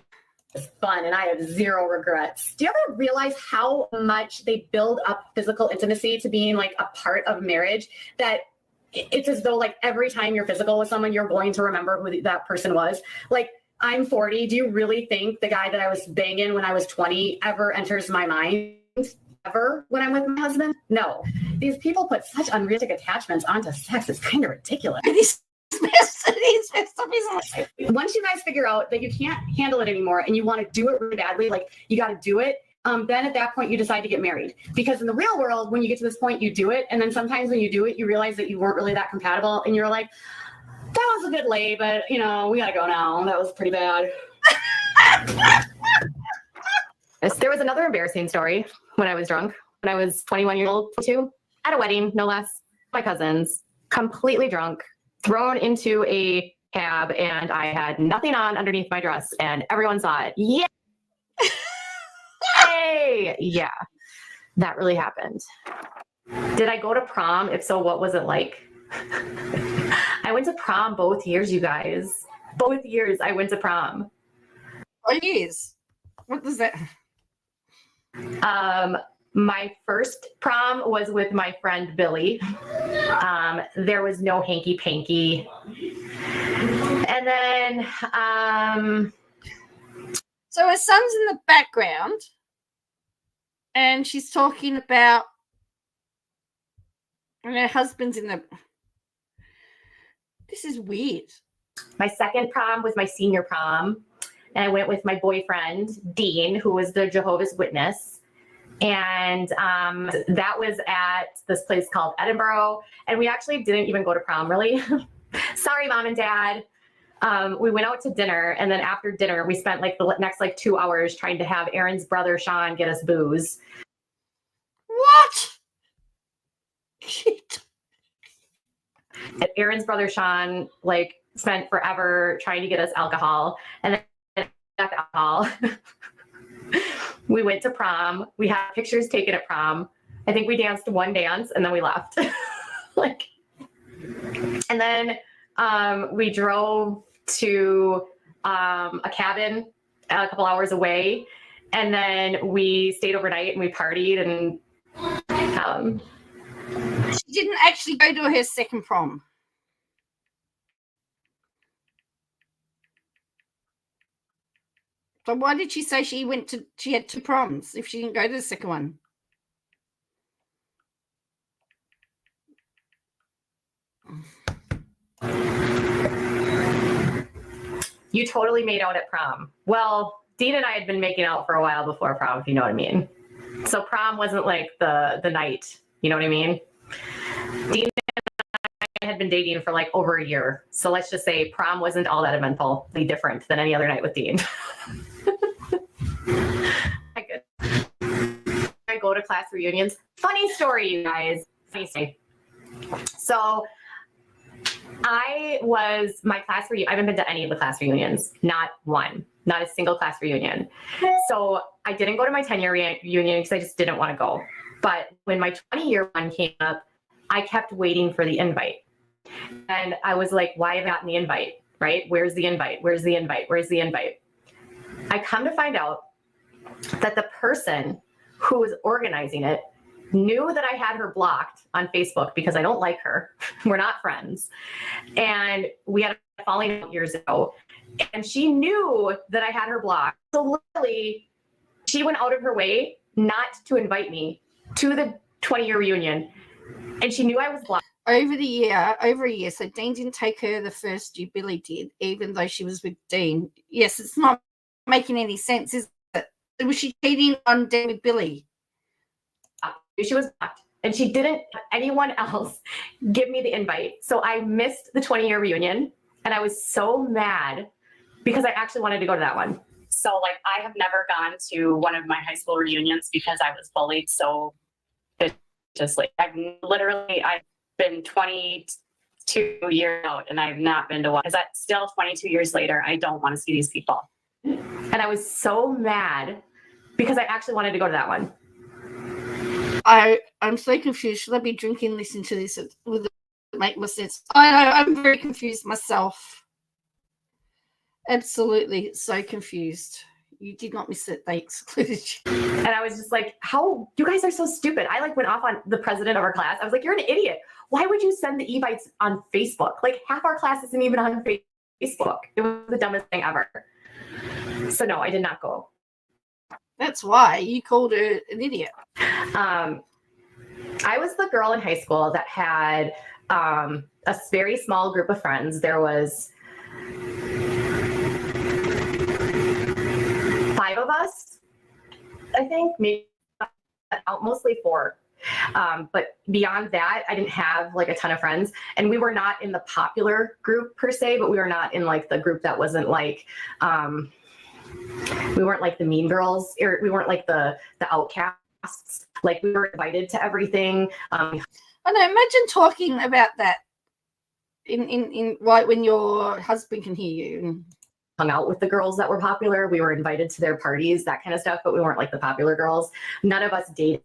it's fun, and I have zero regrets. Do you ever realize how much they build up physical intimacy to being like a part of marriage, that it's as though like every time you're physical with someone, you're going to remember who that person was? Like, I'm 40. Do you really think the guy that I was banging when I was 20 ever enters my mind? Ever when I'm with my husband? No. These people put such unrealistic attachments onto sex. It's kind of ridiculous. Once you guys figure out that you can't handle it anymore and you want to do it really badly, like you got to do it, then at that point you decide to get married. Because in the real world, when you get to this point, you do it. And then sometimes when you do it, you realize that you weren't really that compatible. And you're like, that was a good lay, but we got to go now. That was pretty bad. There was another embarrassing story when I was drunk, when I was 21 years old, too, at a wedding, no less. My cousins, completely drunk, thrown into a cab, and I had nothing on underneath my dress, and everyone saw it. Yeah. Yay! Yeah, that really happened. Did I go to prom? If so, what was it like? I went to prom both years, you guys. Both years I went to prom. Oh, years. What does that? My first prom was with my friend Billy. There was no hanky panky. And then so her son's in the background and she's talking about, and her husband's in the, this is weird. My second prom was my senior prom, and I went with my boyfriend, Dean, who was the Jehovah's Witness. And that was at this place called Edinburgh. And we actually didn't even go to prom, really. Sorry, Mom and Dad. We went out to dinner, and then after dinner, we spent like the next 2 hours trying to have Erin's brother, Sean, get us booze. What? Erin's brother, Sean, spent forever trying to get us alcohol, and then alcohol. We went to prom. We had pictures taken at prom. I think we danced one dance and then we left. And then we drove to a cabin a couple hours away, and then we stayed overnight and we partied. And she didn't actually go to her second prom. So why did she say she had 2 proms if she didn't go to the second one? You totally made out at prom. Well, Dean and I had been making out for a while before prom, if you know what I mean. So prom wasn't like the night, you know what I mean? Dean and I had been dating for over a year. So let's just say prom wasn't all that eventfully different than any other night with Dean. I go to class reunions. Funny story, you guys. Funny story. So my class reunion, I haven't been to any of the class reunions, not one, not a single class reunion. So I didn't go to my 10-year reunion because I just didn't want to go. But when my 20-year one came up, I kept waiting for the invite. And I was like, why have I gotten the invite, right? Where's the invite? Where's the invite? Where's the invite? I come to find out that the person who was organizing it knew that I had her blocked on Facebook because I don't like her. We're not friends. And we had a falling out years ago. And she knew that I had her blocked. So literally, she went out of her way not to invite me to the 20-year reunion. And she knew I was blocked. Over a year. So Dean didn't take her the first year, Billy did, even though she was with Dean. Yes, it's not making any sense, is it? Was she cheating on Dean with Billy? She was blocked. And she didn't let anyone else give me the invite. So I missed the 20-year reunion. And I was so mad because I actually wanted to go to that one. So I have never gone to one of my high school reunions because I was bullied so viciously. I've been 22 years out and I've not been to one. Because still 22 years later, I don't want to see these people. And I was so mad because I actually wanted to go to that one. I'm so confused. Should I be drinking, listening to this? Would it make more sense? I know, I'm very confused myself. Absolutely so confused. You did not miss it. They excluded you. And I was just like, how? You guys are so stupid. I went off on the president of our class. I was like, you're an idiot. Why would you send the evites on Facebook? Half our class isn't even on Facebook. It was the dumbest thing ever. So no, I did not go. That's why you called her an idiot. I was the girl in high school that had a very small group of friends. There was 5 of us, I think, maybe mostly 4. But beyond that, I didn't have a ton of friends. And we were not in the popular group per se, but we were not in the group that wasn't we weren't the mean girls, or we weren't the outcasts. We were invited to everything. I know. Imagine talking about that in when your husband can hear you. Hung out with the girls that were popular. We were invited to their parties, that kind of stuff, but we weren't the popular girls. None of us dated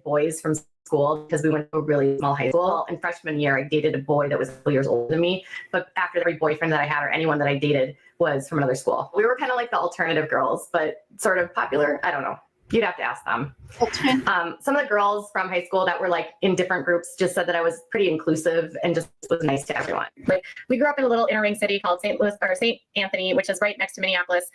boys from school because we went to a really small high school. In freshman year, I dated a boy that was 2 years older than me, but after every boyfriend that I had or anyone that I dated was from another school. We were kind of the alternative girls, but sort of popular. I don't know. You'd have to ask them. Some of the girls from high school that were like in different groups just said that I was pretty inclusive and just was nice to everyone. Like we grew up in a little inner ring city called St. Louis or St. Anthony, which is right next to Minneapolis.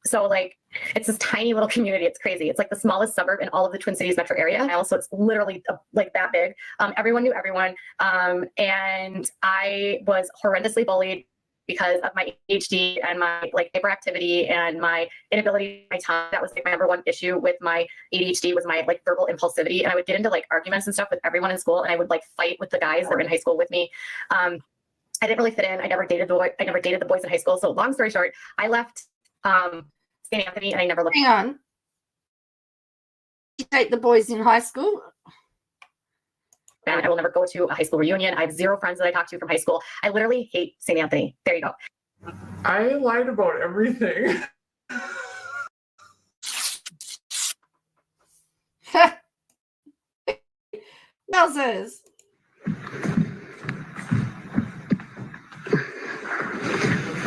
So like it's this tiny little community. It's crazy. It's like the smallest suburb in all of the Twin Cities metro area. So it's literally like that big. Everyone knew everyone. And I was horrendously bullied because of my ADHD and my like hyperactivity and my inability to my tongue. That was like my number one issue with my ADHD was my like verbal impulsivity. And I would get into like arguments and stuff with everyone in school. And I would like fight with the guys that were in high school with me. I didn't really fit in. I never dated the boys in high school. So long story short, I left St. Anthony and I never looked. Hang on. You date the boys in high school? And I will never go to a high school reunion. I have 0 friends that I talk to from high school. I literally hate St. Anthony. There you go. I lied about everything. Wowzers.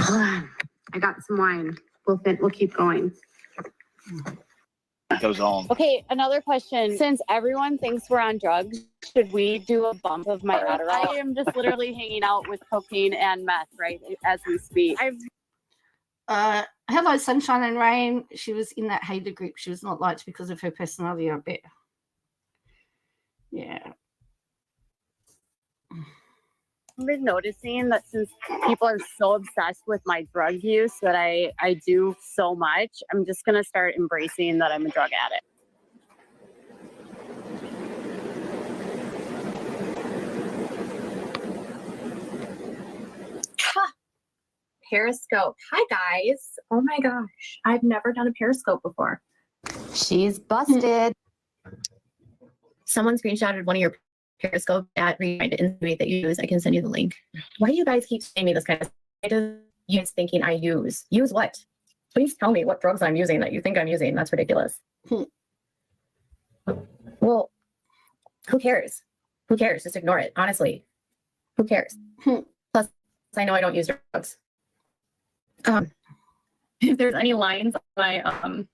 Hold on. I got some wine. We'll keep going. It goes on. Okay, another question. Since everyone thinks we're on drugs, should we do a bump of my Adderall? I am just literally hanging out with cocaine and meth right as we speak. Hello, Sunshine and Rain. She was in that hater group. She was not liked because of her personality, I bet. Yeah. I've been noticing that since people are so obsessed with my drug use that I do so much, I'm just going to start embracing that I'm a drug addict. Periscope. Hi guys. Oh my gosh. I've never done a Periscope before. She's busted. Someone screenshotted one of your Periscope at Rewind to insinuate that you use. I can send you the link. Why do you guys keep saying me this kind of stuff? You guys thinking I use? Use what? Please tell me what drugs I'm using that you think I'm using. That's ridiculous. Well, who cares? Who cares? Just ignore it. Honestly, who cares? Plus, I know I don't use drugs. If there's any lines on my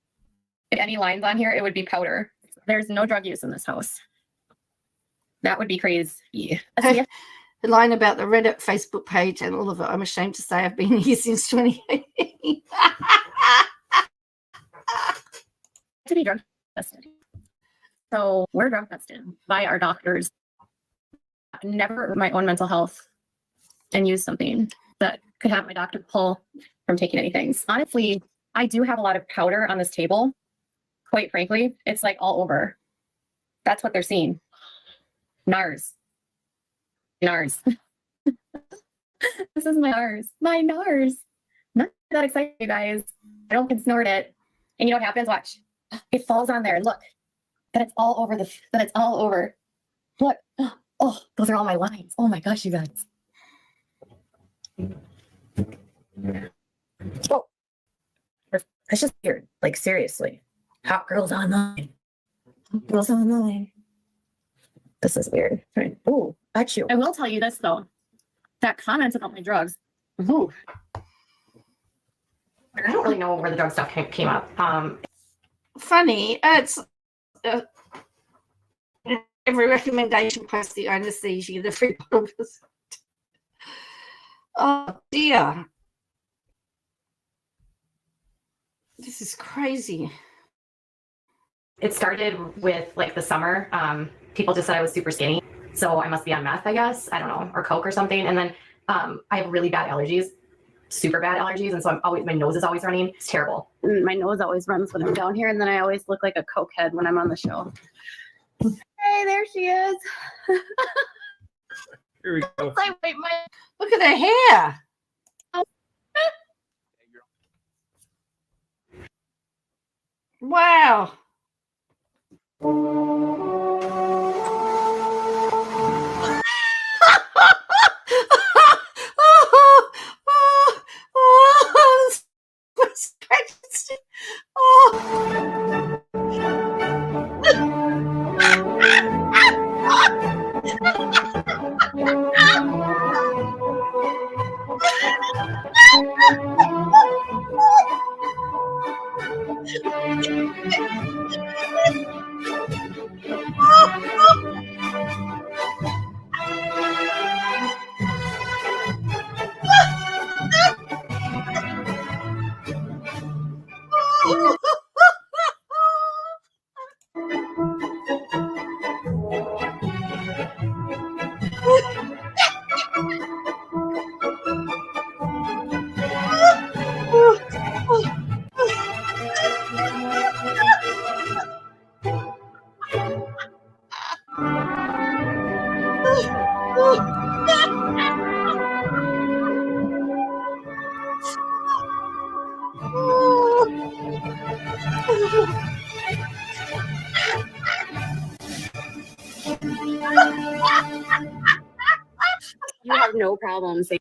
if any lines on here, it would be powder. There's no drug use in this house. That would be crazy. The line about the Reddit Facebook page and all of it, I'm ashamed to say I've been here since 2018. To be drug tested. So we're drug tested by our doctors. Never my own mental health and use something that could have my doctor pull from taking anything. Honestly, I do have a lot of powder on this table. Quite frankly, it's like all over. That's what they're seeing. NARS. NARS. This is my NARS. My NARS. Not that excited, you guys. I don't can snort it. And you know what happens? Watch. It falls on there. Look. That it's all over that it's all over. Look. Oh, those are all my lines. Oh my gosh, you guys. Oh. That's just weird. Like seriously. Hot girls online. Hot girls online. This is weird. Right. Oh, got you. I will tell you this though. That comment about my drugs. Ooh. I don't really know where the drug stuff came up. Funny. It's every recommendation post the anesthesia, the free bottle. Oh dear. This is crazy. It started with like the summer. People just said I was super skinny. So I must be on meth, I guess. I don't know, or Coke or something. And then I have really bad allergies, super bad allergies. And so my nose is always running. It's terrible. My nose always runs when I'm down here. And then I always look like a Coke head when I'm on the show. Hey, there she is. Here we go. Look at her hair. Wow. You have no problem saying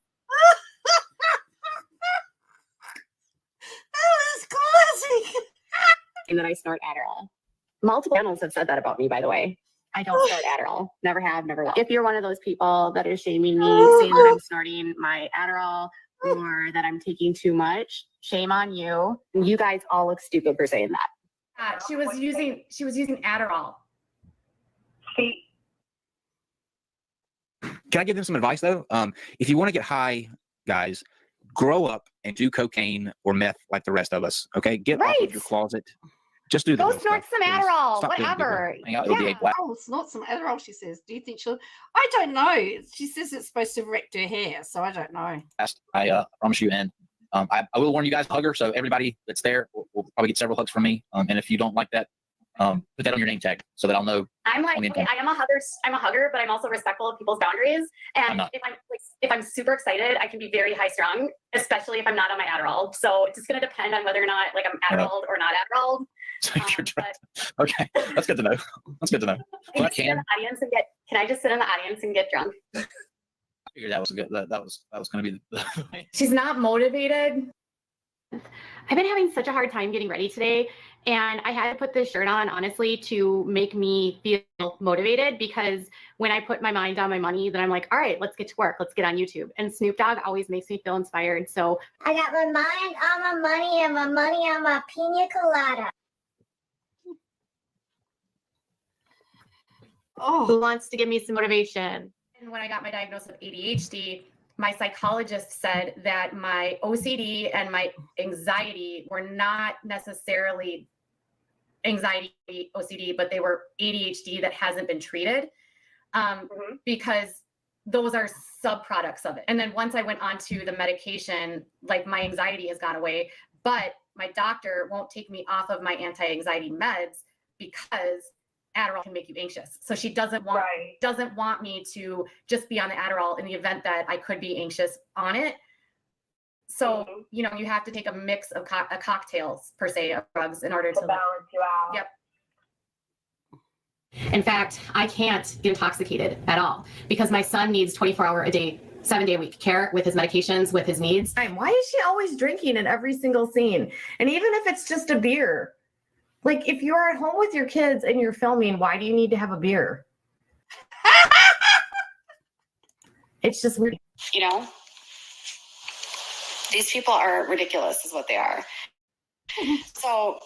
That was classic. that I snort Adderall. Multiple channels have said that about me, by the way. I don't snort Adderall. Never have, never will. If you're one of those people that is shaming me, saying that I'm snorting my Adderall or that I'm taking too much, shame on you. You guys all look stupid for saying that. She was using Adderall. Can I give them some advice though? If you want to get high, guys, grow up and do cocaine or meth like the rest of us. Okay, get off of your closet. Just do the Go real snort stuff, some please. Adderall, Stop being whatever. people. Hang out, ODA black. Oh, it's not some Adderall, she says. Do you think she'll? I don't know. She says it's supposed to erect her hair, so I don't know. I promise you, and I will warn you guys to hug her. So everybody that's there will probably get several hugs from me. And if you don't like that, put that on your name tag so that I'll know. I'm like, okay, I am a hugger. I'm a hugger, but I'm also respectful of people's boundaries. And if I'm super excited, I can be very high strung, especially if I'm not on my Adderall. So it's just going to depend on whether or not I'm Adderalled or not Adderalled. Okay, that's good to know. That's good to know. Can I just sit in the audience and get? Can I just sit in the audience and get drunk? I figured that was good. That was going to be the. She's not motivated. I've been having such a hard time getting ready today, and I had to put this shirt on, honestly, to make me feel motivated, because when I put my mind on my money, then I'm like, all right, let's get to work. Let's get on YouTube. And Snoop Dogg always makes me feel inspired. So I got my mind on my money and my money on my pina colada. who wants to give me some motivation? And when I got my diagnosis of ADHD, my psychologist said that my OCD and my anxiety were not necessarily anxiety, OCD, but they were ADHD that hasn't been treated, because those are subproducts of it. And then once I went on to the medication, like my anxiety has gone away, but my doctor won't take me off of my anti-anxiety meds because Adderall can make you anxious. So she doesn't want me to just be on the Adderall in the event that I could be anxious on it. So, you know, you have to take a mix of cocktails per se of drugs in order to balance you out. Yep. In fact, I can't get intoxicated at all because my son needs 24-hour a day, 7-day a week care with his medications, with his needs. Why is she always drinking in every single scene? And even if it's just a beer, like if you're at home with your kids and you're filming, why do you need to have a beer? It's just weird. You know, these people are ridiculous is what they are. So,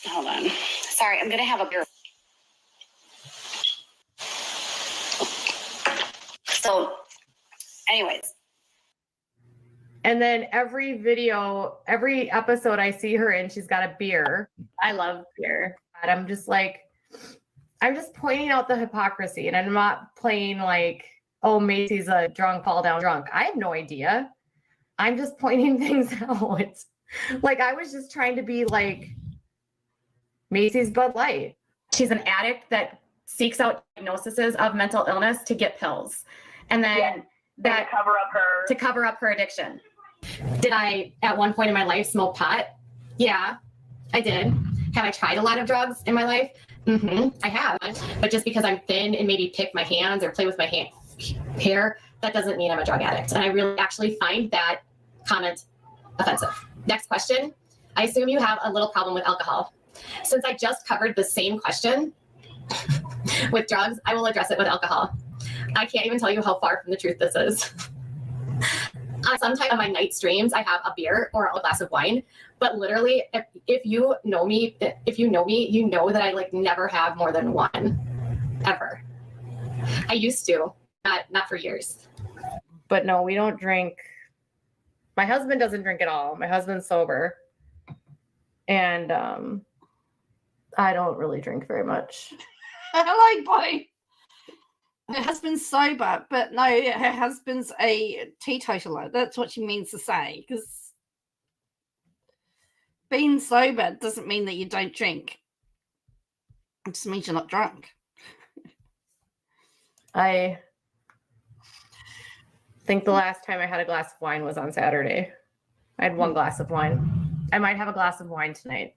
hold on. Sorry, I'm going to have a beer. So, anyways. And then every video, every episode I see her in, she's got a beer. I love beer. And I'm just like, I'm just pointing out the hypocrisy. And I'm not playing like, oh, Macy's a drunk, fall down drunk. I have no idea. I'm just pointing things out. Like, I was just trying to be like Macy's Bud Light. She's an addict that seeks out diagnoses of mental illness to get pills. And then to cover up her addiction. Did I, at one point in my life, smoke pot? Yeah, I did. Have I tried a lot of drugs in my life? I have. But just because I'm thin and maybe pick my hands or play with my hair, that doesn't mean I'm a drug addict. And I really actually find that comment offensive. Next question. I assume you have a little problem with alcohol. Since I just covered the same question with drugs, I will address it with alcohol. I can't even tell you how far from the truth this is. Sometimes on my night streams, I have a beer or a glass of wine. But literally, if you know me, you know that I like never have more than one, ever. I used to, not for years. But no, we don't drink. My husband doesn't drink at all. My husband's sober. And I don't really drink very much. I like boy. Her husband's sober, but no, her husband's a teetotaler. That's what she means to say. Because being sober doesn't mean that you don't drink. It just means you're not drunk. I think the last time I had a glass of wine was on Saturday. I had one glass of wine. I might have a glass of wine tonight.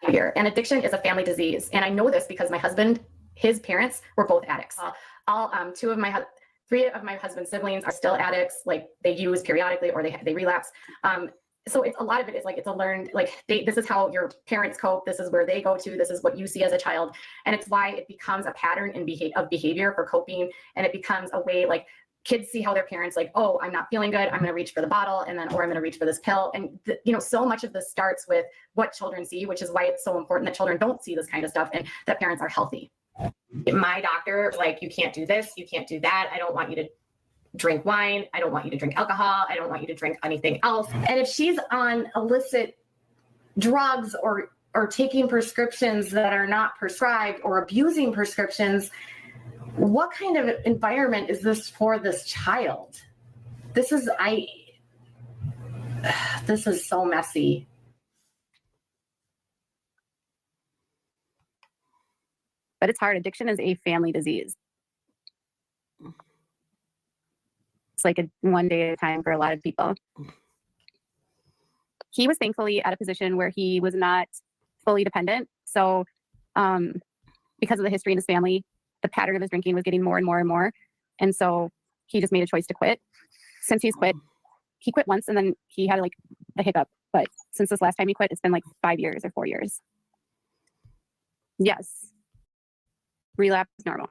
Here, and addiction is a family disease, and I know this because my husband, his parents were both addicts. Three of my husband's siblings are still addicts. Like they use periodically or they relapse. So it's a lot of it is like it's a learned, like this is how your parents cope. This is where they go to. This is what you see as a child, and it's why it becomes a pattern of behavior for coping, and it becomes a way like kids see how their parents like, oh, I'm not feeling good, I'm going to reach for the bottle, and then or I'm going to reach for this pill, and so much of this starts with what children see, which is why it's so important that children don't see this kind of stuff and that parents are healthy. My doctor like, you can't do this, you can't do that. I don't want you to drink wine. I don't want you to drink alcohol. I don't want you to drink anything else. And if she's on illicit drugs or taking prescriptions that are not prescribed or abusing prescriptions, what kind of environment is this for this child? This is so messy. But it's hard. Addiction is a family disease. It's like a one day at a time for a lot of people. He was thankfully at a position where he was not fully dependent. So because of the history in his family, the pattern of his drinking was getting more and more and more. And so he just made a choice to quit. Since he's quit, he quit once and then he had like a hiccup. But since this last time he quit, it's been like 5 years or 4 years. Yes. Relapse is normal.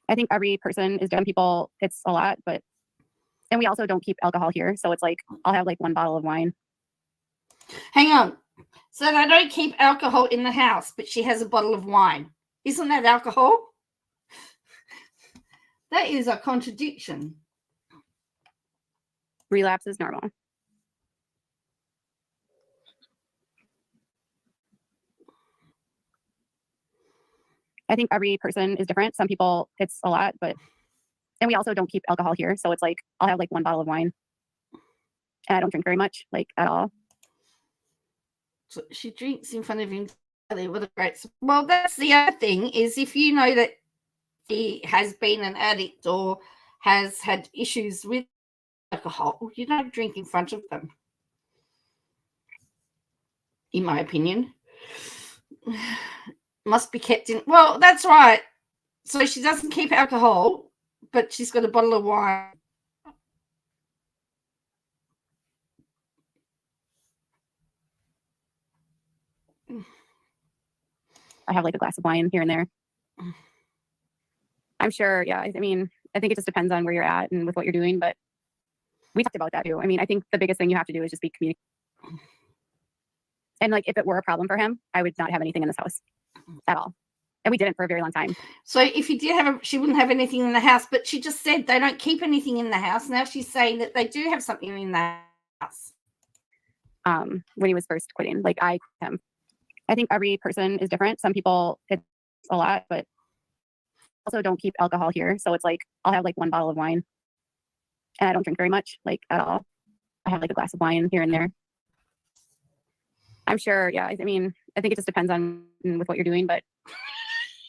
I think every person is different. People, it's a lot, and we also don't keep alcohol here. So it's like, I'll have like one bottle of wine. Hang on. So they don't keep alcohol in the house, but she has a bottle of wine. Isn't that alcohol? That is a contradiction. Relapse is normal. I think every person is different. Some people, it's a lot, and we also don't keep alcohol here. So it's like, I'll have like one bottle of wine. And I don't drink very much, like at all. So she drinks in front of him. What a great. Well, that's the other thing is if you know that he has been an addict or has had issues with alcohol, you don't drink in front of them. In my opinion. Must be kept in. Well, that's right. So she doesn't keep alcohol, but she's got a bottle of wine. I have like a glass of wine here and there. I'm sure, yeah. I mean, I think it just depends on where you're at and with what you're doing, but we talked about that too. I mean, I think the biggest thing you have to do is just be communicating. And like, if it were a problem for him, I would not have anything in this house at all. And we didn't for a very long time. So if you did have she wouldn't have anything in the house, but she just said they don't keep anything in the house. Now she's saying that they do have something in the house. When he was first quitting, like I quit him. I think every person is different. Some people, it's a lot, but also don't keep alcohol here. So it's like, I'll have like one bottle of wine and I don't drink very much, like at all. I have like a glass of wine here and there. I'm sure, yeah. I mean, I think it just depends on with what you're doing, but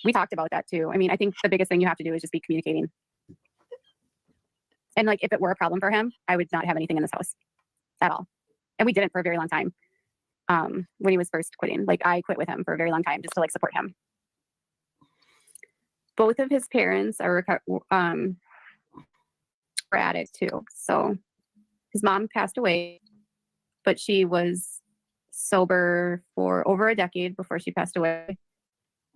we talked about that too. I mean, I think the biggest thing you have to do is just be communicating. And like, if it were a problem for him, I would not have anything in this house at all. And we didn't for a very long time. When he was first quitting, like I quit with him for a very long time just to like support him. Both of his parents are addicts too. So his mom passed away but she was sober for over a decade before she passed away.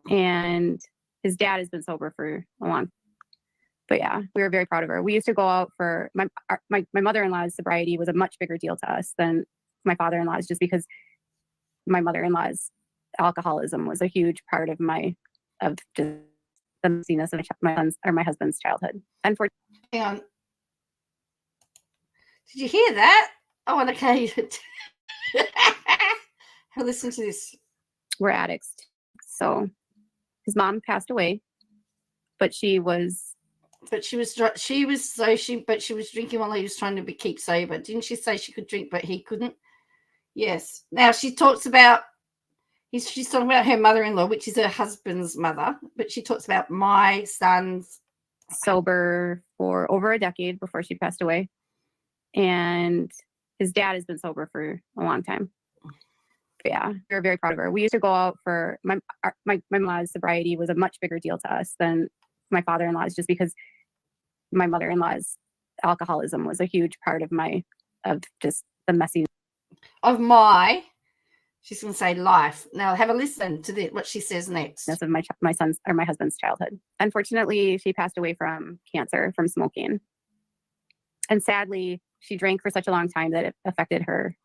And his dad has been sober for a long. But yeah, we were very proud of her. We used to go out for my mother-in-law's sobriety was a much bigger deal to us than my father-in-law's, just because my mother-in-law's alcoholism was a huge part of just the messiness of my husband's childhood. Unfortunately, Hang on. Did you hear that? Oh, and okay. Listen to this. we're addicts. So his mom passed away, but she was drinking while he was trying to keep sober. Didn't she say she could drink, but he couldn't? Yes. Now she talks about she's talking about her mother-in-law, which is her husband's mother, but she talks about my son's sober for over a decade before she passed away, and his dad has been sober for a long time. But yeah, we were very proud of her. We used to go out for my mother-in-law's sobriety was a much bigger deal to us than my father-in-law's, just because my mother-in-law's alcoholism was a huge part of just the messy of my. She's going to say life. Now have a listen to what she says next. Of my husband's childhood. Unfortunately, she passed away from cancer from smoking, and sadly, she drank for such a long time that it affected her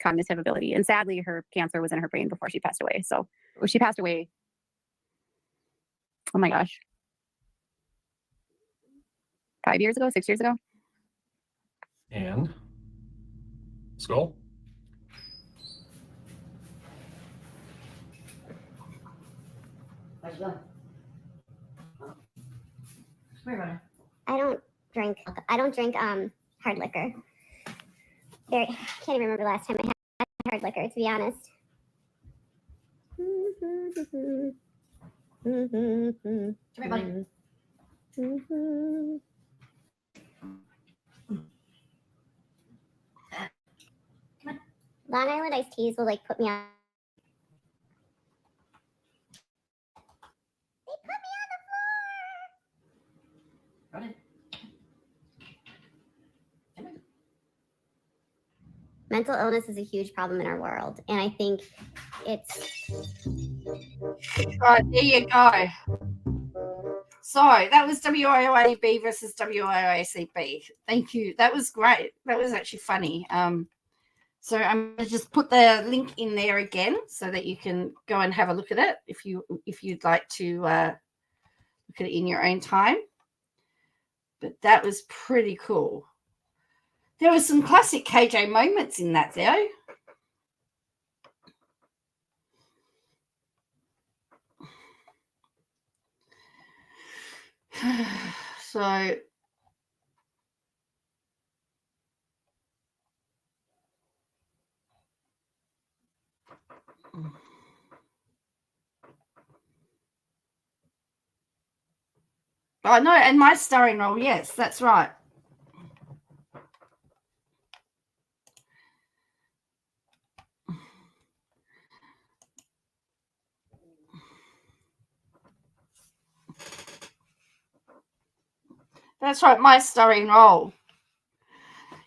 cognitive ability. And sadly, her cancer was in her brain before she passed away. So she passed away. Oh my gosh. 5 years ago, 6 years ago. And skull. I don't drink hard liquor. I can't even remember the last time I had hard liquor, to be honest. Come here, buddy. Long Island iced teas will put me on. They put me on the floor. Run in. Mental illness is a huge problem in our world, and I think it's. Right, there you go. So that was WIOAB versus WIOACB. Thank you. That was great. That was actually funny. So I'm going to just put the link in there again so that you can go and have a look at it if you'd like to look at it in your own time. But that was pretty cool. There were some classic KJ moments in that, though. So oh no, and my starring role, yes, that's right. That's right, my starring role.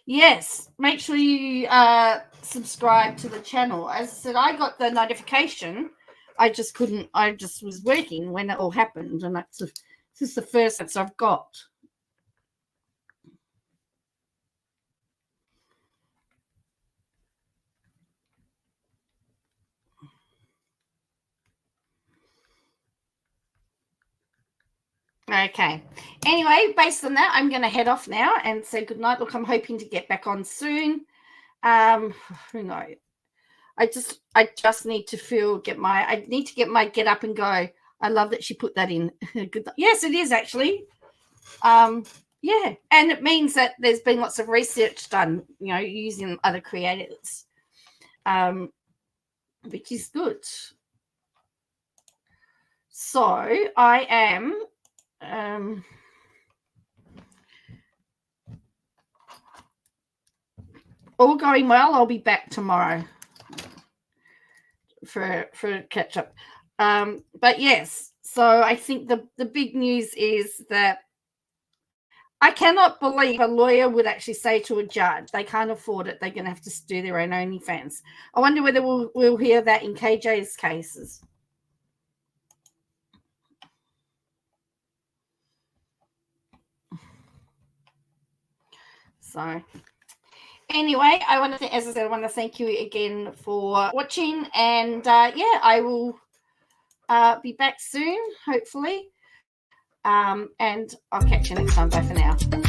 Yes, make sure you subscribe to the channel. As I said, I got the notification. I just was working when it all happened, and this is the first that I've got. Okay. Anyway, based on that, I'm going to head off now and say goodnight. Look, I'm hoping to get back on soon. Who knows? I just need to get my get up and go. I love that she put that in. Good. Yes, it is actually. Yeah, and it means that there's been lots of research done, using other creators, which is good. So I am. All going well, I'll be back tomorrow for catch up. But yes, so I think the big news is that I cannot believe a lawyer would actually say to a judge, they can't afford it, they're going to have to do their own OnlyFans. I wonder whether we'll hear that in KJ's cases. So anyway, as I said, I want to thank you again for watching, and yeah, I will be back soon, hopefully. And I'll catch you next time. Bye for now.